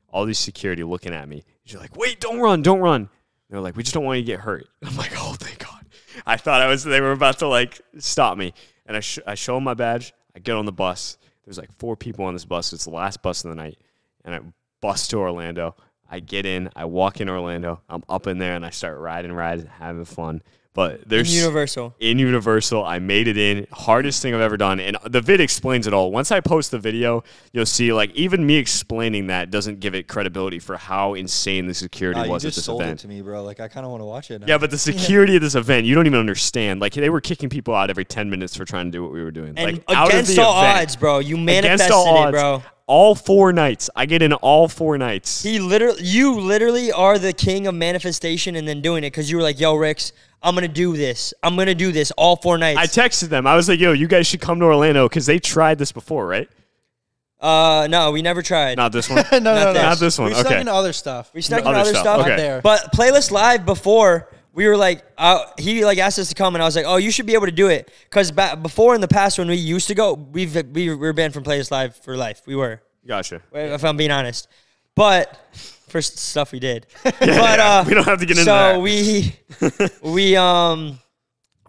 All these security looking at me. You're like, wait, don't run. They're like, we just don't want you to get hurt. I'm like, oh, thank God. I thought they were about to like stop me. And I show them my badge. I get on the bus. There's like 4 people on this bus. It's the last bus of the night. And I bus to Orlando. I get in, I walk in Orlando, I'm up in there, and I start riding, having fun. But there's in Universal, I made it in. Hardest thing I've ever done. And the vid explains it all. Once I post the video, you'll see like even me explaining that doesn't give it credibility for how insane the security was at this
sold
event.
It to me, bro. Like I kind of want to watch it now.
Yeah, but the security of this event, you don't even understand. Like they were kicking people out every 10 minutes for trying to do what we were doing.
And
like out
against
of the
all
event,
odds, bro. You manifested
all
it, bro.
All 4 nights. I get in all 4 nights.
You literally are the king of manifestation and then doing it because you were like, yo, Ricks, I'm going to do this. I'm going to do this all 4 nights.
I texted them. I was like, yo, you guys should come to Orlando because they tried this before, right?
No, we never tried.
Not this one?
no,
Not this one.
We
Okay.
snuck into other stuff.
We snuck into other stuff.
Okay.
Not there.
But Playlist Live before, we were like, he like asked us to come, and I was like, oh, you should be able to do it. Because before in the past when we used to go, we were banned from Playlist Live for life. We were.
Gotcha.
If I'm being honest. But for stuff we did.
We don't have to get into that.
So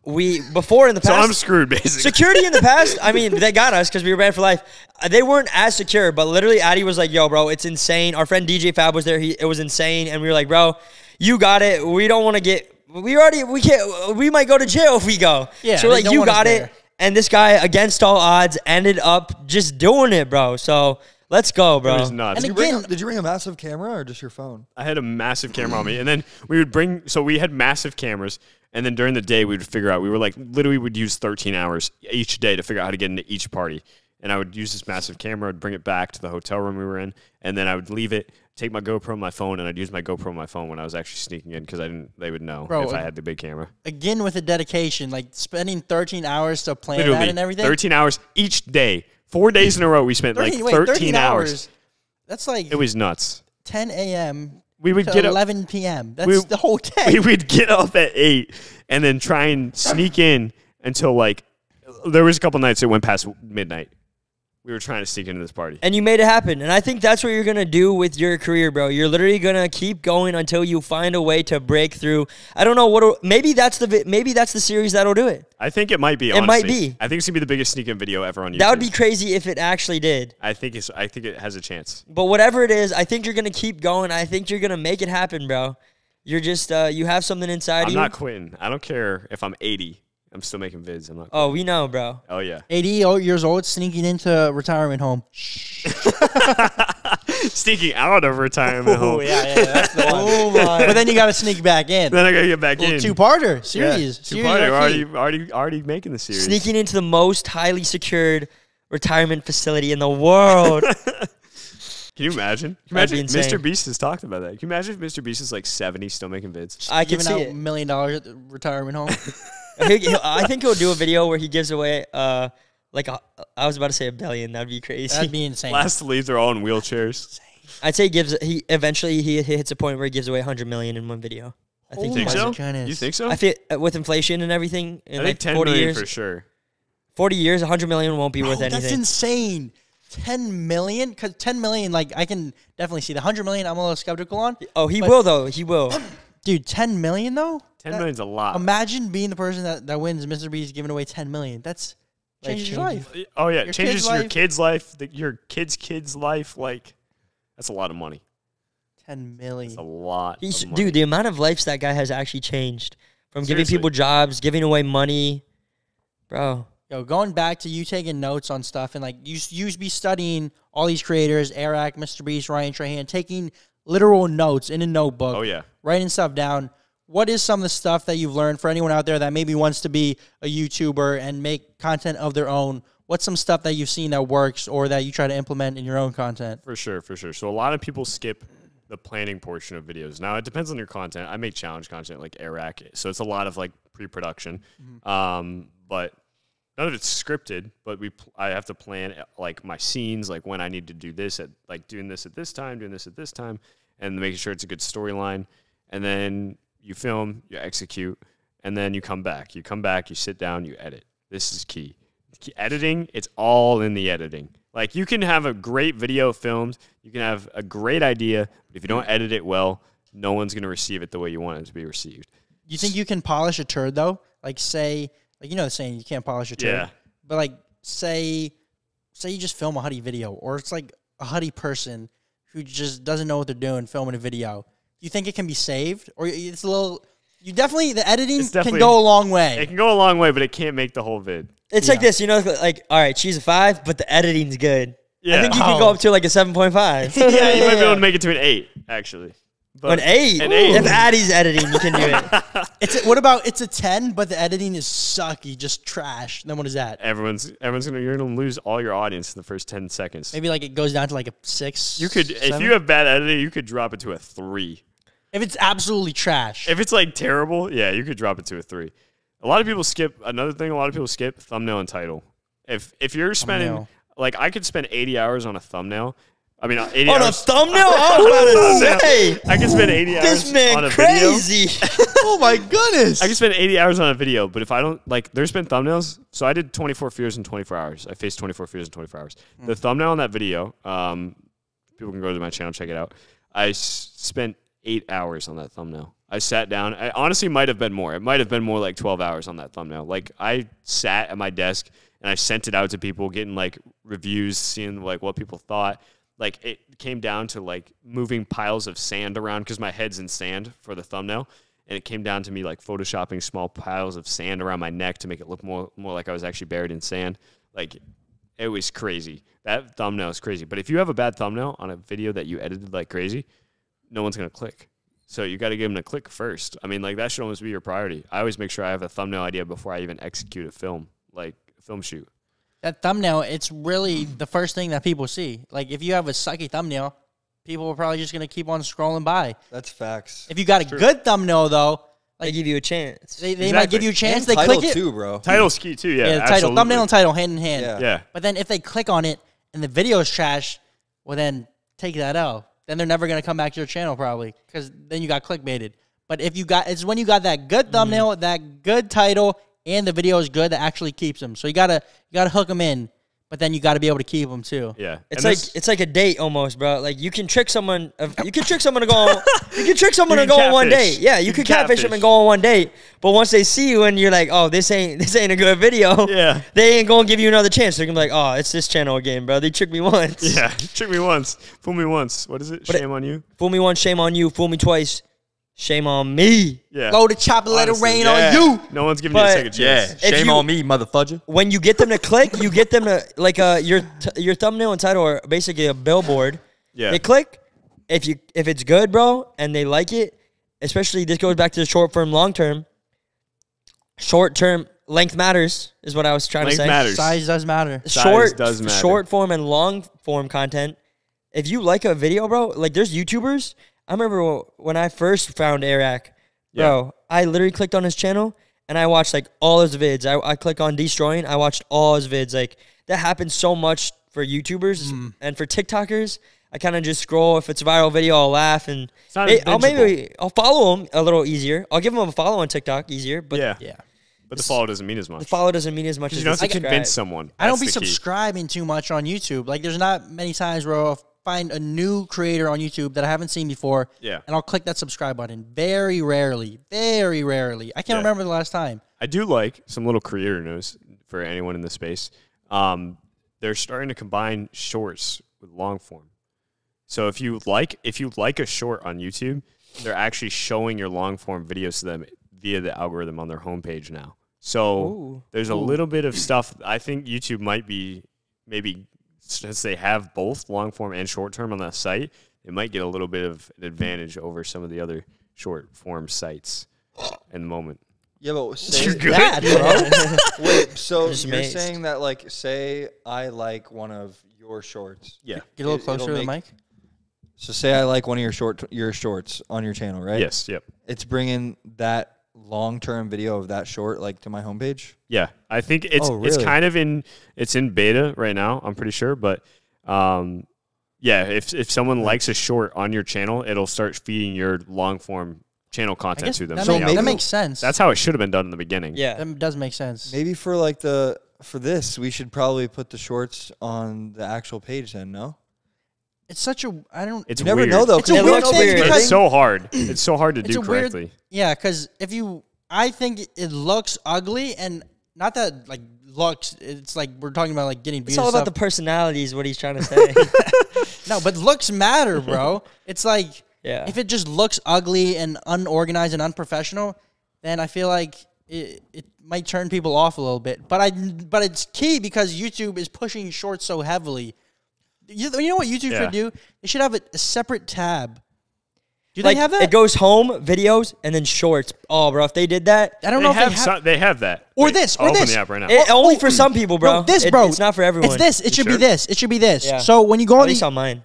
we before in the past.
So I'm screwed, basically.
Security in the past, I mean, they got us because we were banned for life. They weren't as secure, but literally Addy was like, yo, bro, it's insane. Our friend DJ Fab was there. It was insane. And we were like, bro, you got it. We don't want to get, we might go to jail if we go.
Yeah,
so like, you got it.
there.
And this guy, against all odds, ended up just doing it, bro. So let's go, bro.
It was nuts.
And
Did you bring a massive camera or just your phone?
I had a massive camera on me, and then we had massive cameras, and then during the day we would figure out, we were like, literally would use 13 hours each day to figure out how to get into each party. And I would use this massive camera, I'd bring it back to the hotel room we were in, and then I would leave it, take my GoPro on my phone, and I'd use my GoPro on my phone when I was actually sneaking in because they would know if I had the big camera.
Again, with the dedication, like spending 13 hours to plan
Literally,
that and everything.
13 hours each day. 4 days in a row we spent 13 hours.
That's like
It was nuts.
10 a.m.
We would
to
get up
11 p.m. That's the whole day.
We would get up at 8 and then try and sneak in until like there was a couple nights it went past midnight. We were trying to sneak into this party.
And you made it happen. And I think that's what you're going to do with your career, bro. You're literally going to keep going until you find a way to break through. I don't know maybe that's the series that'll do it.
I think it might be,
honestly. It might be.
I think it's going to be the biggest sneak-in video ever on YouTube.
That would be crazy if it actually did.
I think it has a chance.
But whatever it is, I think you're going to keep going. I think you're going to make it happen, bro. You're just, you have something inside
I'm
you.
not quitting. I don't care if I'm 80. I'm still making vids. I'm not quitting.
Oh, we know, bro.
Oh, yeah.
80 years old, sneaking into retirement home.
Sneaking out of retirement home.
Yeah, that's the one.
Oh, my.
But then you got to sneak back in.
Then I got to get back in.
Two-parter series.
Two-parter. We're already making the series.
Sneaking into the most highly secured retirement facility in the world.
Can you imagine?
That'd be insane.
Mr. Beast has talked about that. Can you imagine if Mr. Beast is like 70 still making vids?
I can
Giving
see
out
it.
$1 million at the retirement home.
I think he'll do a video where he gives away, I was about to say $1 billion. That'd be crazy.
That'd be insane.
Last to leave, they're all in wheelchairs.
I'd say he eventually hits a point where he gives away $100 million in one video. I think
You think
my
so?
goodness.
You think so?
I feel with inflation and everything in
I
like
think 10
40
million
years.
for sure.
40 years, $100 million won't be worth anything.
That's insane. 10 million? Because 10 million, like, I can definitely see. The 100 million, I'm a little skeptical on.
Oh, he will, though. He will.
Dude, 10 million, though?
10 million's a lot.
Imagine being the person that wins Mr. Beast giving away 10 million. That's changes your life.
Oh, yeah.
Your
Changes
kid's
your
life.
kid's life, your kid's life. Like, that's a lot of money.
10 million.
That's a lot of money.
Dude, the amount of lives that guy has actually changed. From
Seriously.
giving people jobs, giving away money. Bro.
Yo, going back to you taking notes on stuff and, like, you be studying all these creators, Eric, Mr. Beast, Ryan Trahan, taking literal notes in a notebook.
Oh, yeah.
Writing stuff down. What is some of the stuff that you've learned for anyone out there that maybe wants to be a YouTuber and make content of their own? What's some stuff that you've seen that works or that you try to implement in your own content?
For sure. So a lot of people skip the planning portion of videos. Now, it depends on your content. I make challenge content like Eric, so it's a lot of, like, pre-production. But none of it's scripted, but I have to plan, like, my scenes, like, when I need to do this, doing this at this time, and making sure it's a good storyline. And then you film, you execute, and then you come back. You sit down, you edit. This is key. Editing, it's all in the editing. Like, you can have a great video filmed, you can have a great idea, but if you don't edit it well, no one's going to receive it the way you want it to be received.
You think you can polish a turd, though? Like, say, like, you know the saying, you can't polish a turd.
Yeah.
But, like, say you just film a Huddy video, or it's, like, a Huddy person who just doesn't know what they're doing filming a video. Do you think it can be saved? Or it's a little You definitely, the editing
It's
can
definitely-
go a long way.
It can go a long way, but it can't make the whole vid.
It's like this, you know, like, all right, she's a 5, but the editing's good.
Yeah.
I think you can go up to like a 7.5.
Yeah, you might be able to make it to an 8, actually. But
An 8?
An 8.
If Addie's editing, you can do it.
What about it's a 10, but the editing is sucky, just trash. Then what is that?
You're gonna lose all your audience in the first 10 seconds.
Maybe like it goes down to like a 6.
You could, if you have bad editing, you could drop it to a 3.
If it's absolutely trash.
If it's like terrible, yeah, you could drop it to a 3. A lot of people skip. Another thing, a lot of people skip thumbnail and title. If you're spending
Thumbnail.
like I could spend 80 hours on a thumbnail. I mean, 80
On a
hours.
thumbnail? I was about to say.
I could spend 80 hours
This
on
man
a
crazy.
Oh my goodness.
I can spend 80 hours on a video, but if I don't, like, there's been thumbnails. So I did 24 fears in 24 hours. I faced 24 fears in 24 hours. The thumbnail on that video, people can go to my channel, check it out. I spent 8 hours on that thumbnail. I sat down. I honestly might have been more. It might have been more like 12 hours on that thumbnail. Like, I sat at my desk and I sent it out to people, getting like reviews, seeing like what people thought. Like, it came down to like moving piles of sand around because my head's in sand for the thumbnail. And it came down to me like photoshopping small piles of sand around my neck to make it look more like I was actually buried in sand. Like, it was crazy. That thumbnail is crazy. But if you have a bad thumbnail on a video that you edited like crazy, no one's going to click. So you got to give them a click first. I mean, like, that should almost be your priority. I always make sure I have a thumbnail idea before I even execute a film, like a film shoot.
That thumbnail, it's really the first thing that people see. Like, if you have a sucky thumbnail, people are probably just going to keep on scrolling by.
That's facts.
If you got a good thumbnail, though,
They give you a chance.
they might give you a chance.
And
They
title
click it.
too, bro.
Title's key too, yeah.
Yeah, the title,
absolutely.
thumbnail and title, hand in hand.
Yeah.
Yeah.
But then if they click on it and the video is trash, well, then take that out. Then they're never going to come back to your channel probably because then you got clickbaited. But if you got, it's when you got that good thumbnail, that good title, and the video is good that actually keeps them. So you gotta hook them in, but then you got to be able to keep them too.
Yeah.
It's like a date almost, bro. Like, you can trick someone. You can trick someone to go. You can trick someone
You
to go
can
on one
catfish.
date. Yeah, you
You
can
can
catfish them
catfish.
and go on one date. But once they see you and you're like, oh, this ain't a good video.
Yeah.
They ain't gonna give you another chance. They're gonna be like, oh, it's this channel again, bro. They tricked me once.
Yeah. Trick me once. Fool me once. What is it?
But
Shame on you?
Fool me once, shame on you. Fool me twice, shame on me.
Yeah.
Load the chopper, let it
Honestly,
rain
yeah.
on you.
No one's giving you a
But-
second chance.
If
Shame
you-
on me, motherfudger.
When you get them to click, you get them to like your thumbnail and title are basically a billboard.
Yeah.
They click. If it's good, bro, and they like it, especially this goes back to the short term, long term. Short term length matters is what I was trying
Length
to say.
matters.
Size does matter.
Size does matter.
Short form and long form content. If you like a video, bro, like there's YouTubers. I remember when I first found Eric, bro. I literally clicked on his channel and I watched like all his vids. I click on Destroying. I watched all his vids. Like, that happens so much for YouTubers and for TikTokers. I kind of just scroll. If it's a viral video, I'll laugh and
not
I'll follow him a little easier. I'll give him a follow on TikTok easier. But
Yeah. But the follow doesn't mean as much.
the follow doesn't mean as much as
You don't have
the
to
subscribe.
convince someone.
I don't
That's
be
the key.
subscribing too much on YouTube. Like, there's not many times where I'll find a new creator on YouTube that I haven't seen before.
Yeah.
And I'll click that subscribe button. Very rarely. Very rarely. I can't
Yeah.
remember the last time.
I do like some little creator news for anyone in the space. They're starting to combine shorts with long form. So if you like a short on YouTube, they're actually showing your long form videos to them via the algorithm on their homepage now. So there's a little bit of stuff. I think YouTube might be maybe, since they have both long form and short term on that site, it might get a little bit of an advantage over some of the other short form sites in the moment.
Yeah, but say,
Bad, bro.
wait, so
Just
you're
amazed.
saying that, like, say I like one of your shorts.
Yeah.
Get a little
It'll
closer to the
make-
mic.
So say I like one of your shorts on your channel, right?
Yes. Yep.
It's bringing that long-term video of that short, like, to my homepage.
Yeah, I think it's
Oh,
it's
really?
kind of in beta right now. I'm pretty sure, but yeah, if someone likes a short on your channel, it'll start feeding your long form channel
I
content
guess
to them.
that,
So
makes,
maybe-
that makes sense.
That's how it should have been done in the beginning.
Yeah.
That does make sense.
Maybe for like for this, we should probably put the shorts on the actual page then. No,
It's such a, I don't,
It's
you never
weird.
know though.
It's a
'cause you
weird
don't know
thing
the
But
because-
it's so hard. It's so hard to
it's
do
a weird,
correctly.
yeah, because I think it looks ugly, and not that, like, looks, it's like we're talking about, like, getting views.
It's all
and
about the
stuff.
personality is what he's trying to say.
No, but looks matter, bro. It's like,
Yeah.
If it just looks ugly and unorganized and unprofessional, then I feel like it might turn people off a little bit. But it's key because YouTube is pushing shorts so heavily. You know what YouTube should do? They should have a separate tab. Do they have that?
It goes home, videos, and then shorts. Oh, bro, if they did that.
I don't know if
they have that.
Or
Wait,
this.
I'll open the app right now.
Only for some people, bro.
No, this, bro.
It's not for everyone.
It's this. It should be
sure?
this. It should be this.
Yeah.
So when you go
At
on
least on mine.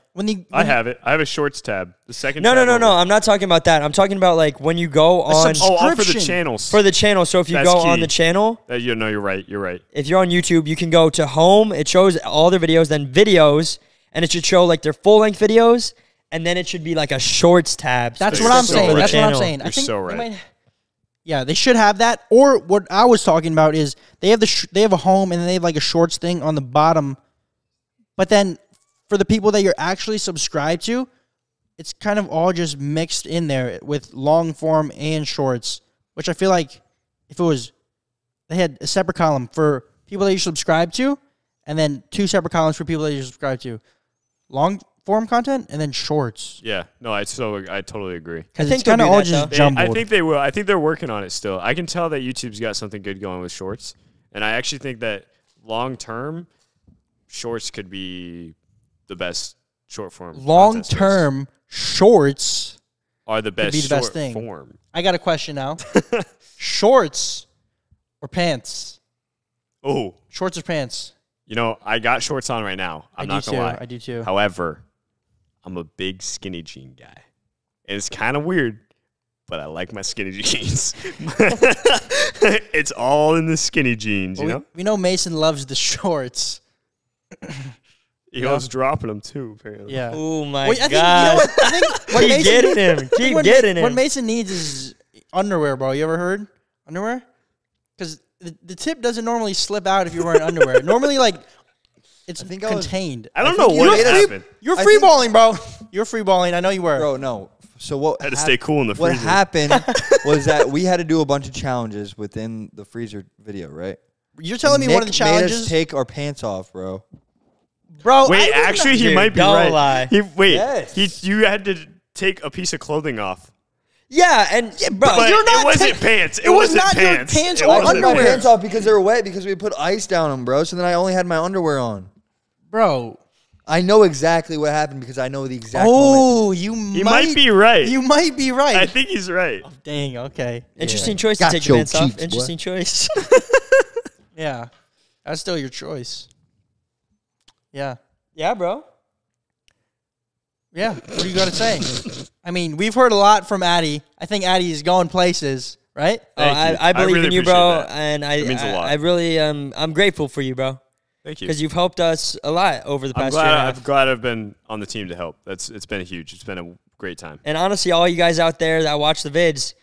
I have it. I have a shorts tab. The second
No,
tab
no.
over.
I'm not talking about that. I'm talking about like when you go on.
for the
subscription.
channels.
For the channel. So if you
That's
go on
key.
the channel.
You know, you're right. You're right.
If you're on YouTube, you can go to home. It shows all their videos, then videos, and it should show like their full length videos, and then it should be like a shorts tab.
That's
You're
what I'm
so
saying.
right.
That's what I'm
Channel.
saying. I
You're
think
so
they
right.
might- yeah, they should have that. Or what I was talking about is they have they have a home and then they have like a shorts thing on the bottom. But then for the people that you're actually subscribed to, it's kind of all just mixed in there with long form and shorts, which I feel like if it was, they had a separate column for people that you subscribe to, and then 2 separate columns for people that you subscribe to. Long form content and then shorts.
Yeah. No, I totally agree.
Because
think
it's kind of
they'll
all
do that,
just
though.
jumbled.
I think they will. I think they're working on it still. I can tell that YouTube's got something good going with shorts, and I actually think that long term, shorts could be the best short form.
Long
content space.
term shorts.
Are the best
be the
short
best thing.
form.
I got a question now. Shorts or pants?
Oh,
Shorts or pants?
you know, I got shorts on right now. I'm not gonna lie.
I do too.
However, I'm a big skinny jean guy. And it's kind of weird, but I like my skinny jeans. It's all in the skinny jeans, you know?
We know Mason loves the shorts.
He loves dropping them too, apparently.
Yeah.
Oh my
Wait,
god.
I think what
Keep
Mason,
getting him.
I think
Keep
what
getting him.
What Mason needs is underwear, bro. You ever heard underwear? Because the tip doesn't normally slip out if you're wearing underwear. Normally, like, it's
think I was-
contained.
I don't know
think
what
you made
happened.
You're
I
free
think-
balling, bro. You're free balling. I know you were.
Bro, no. So what?
I had to stay cool in the
What
freezer.
happened was that we had to do a bunch of challenges within the freezer video, right?
You're telling me
Nick
one of the
made us
challenges,
take our pants off, bro.
bro.
Wait,
I was
actually, he
Dude,
might be
don't
right.
lie.
Yes.
You had to take a piece of clothing off.
Yeah, and bro,
But
you're not
it wasn't
ta-
pants.
it was
wasn't
not your
pants.
pants
It
or
wasn't
I took my
underwear.
pants off because they were wet because we put ice down them, bro. So then I only had my underwear on.
bro.
I know exactly what happened because I know the exact moment.
Oh, you
He might be right.
You might be right.
I think he's right.
Dang. Okay.
interesting choice to
Got
take your
your
pants off.
cheeks, boy.
Interesting choice.
Yeah. That's still your choice. Yeah.
Yeah, bro.
Yeah. What do you got to say? I mean, we've heard a lot from Addy. I think Addy is going places, right?
Thank you.
I believe
really
in you,
appreciate
bro,
that.
and
It means a lot.
I really I'm grateful for you, bro,
Thank you.
because you've helped us a lot over the
I'm
past year and a
glad,
half.
I'm glad I've been on the team to help. It's been huge. It's been a great time.
And honestly, all you guys out there that watch the vids,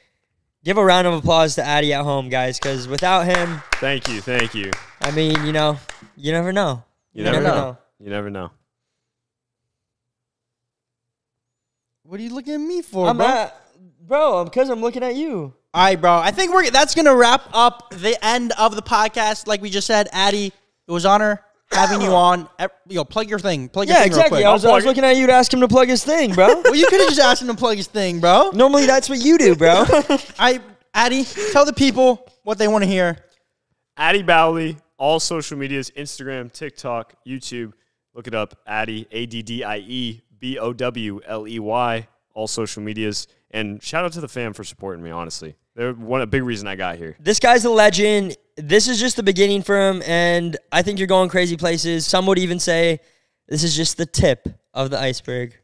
give a round of applause to Addy at home, guys, because without him,
Thank you. Thank you.
I mean, you know, you never know.
You never
never
know. You never know.
What are you looking at me for,
I'm
bro?
bro, because I'm looking at you.
All right, bro. I think that's going to wrap up the end of the podcast. Like we just said, Addy, it was honor having you on. Plug your thing. Plug your
Yeah,
thing
exactly.
real
I
quick.
was looking at you to ask him to plug his thing, bro.
Well, you could have just asked him to plug his thing, bro.
Normally, that's what you do, bro.
Addy, tell the people what they want to hear.
Addy Bowley, all social medias, Instagram, TikTok, YouTube. Look it up. Addy, ADDIE, BOWLEY, all social medias. And shout out to the fam for supporting me, honestly. They're a big reason I got here.
This guy's a legend. This is just the beginning for him, and I think you're going crazy places. Some would even say this is just the tip of the iceberg.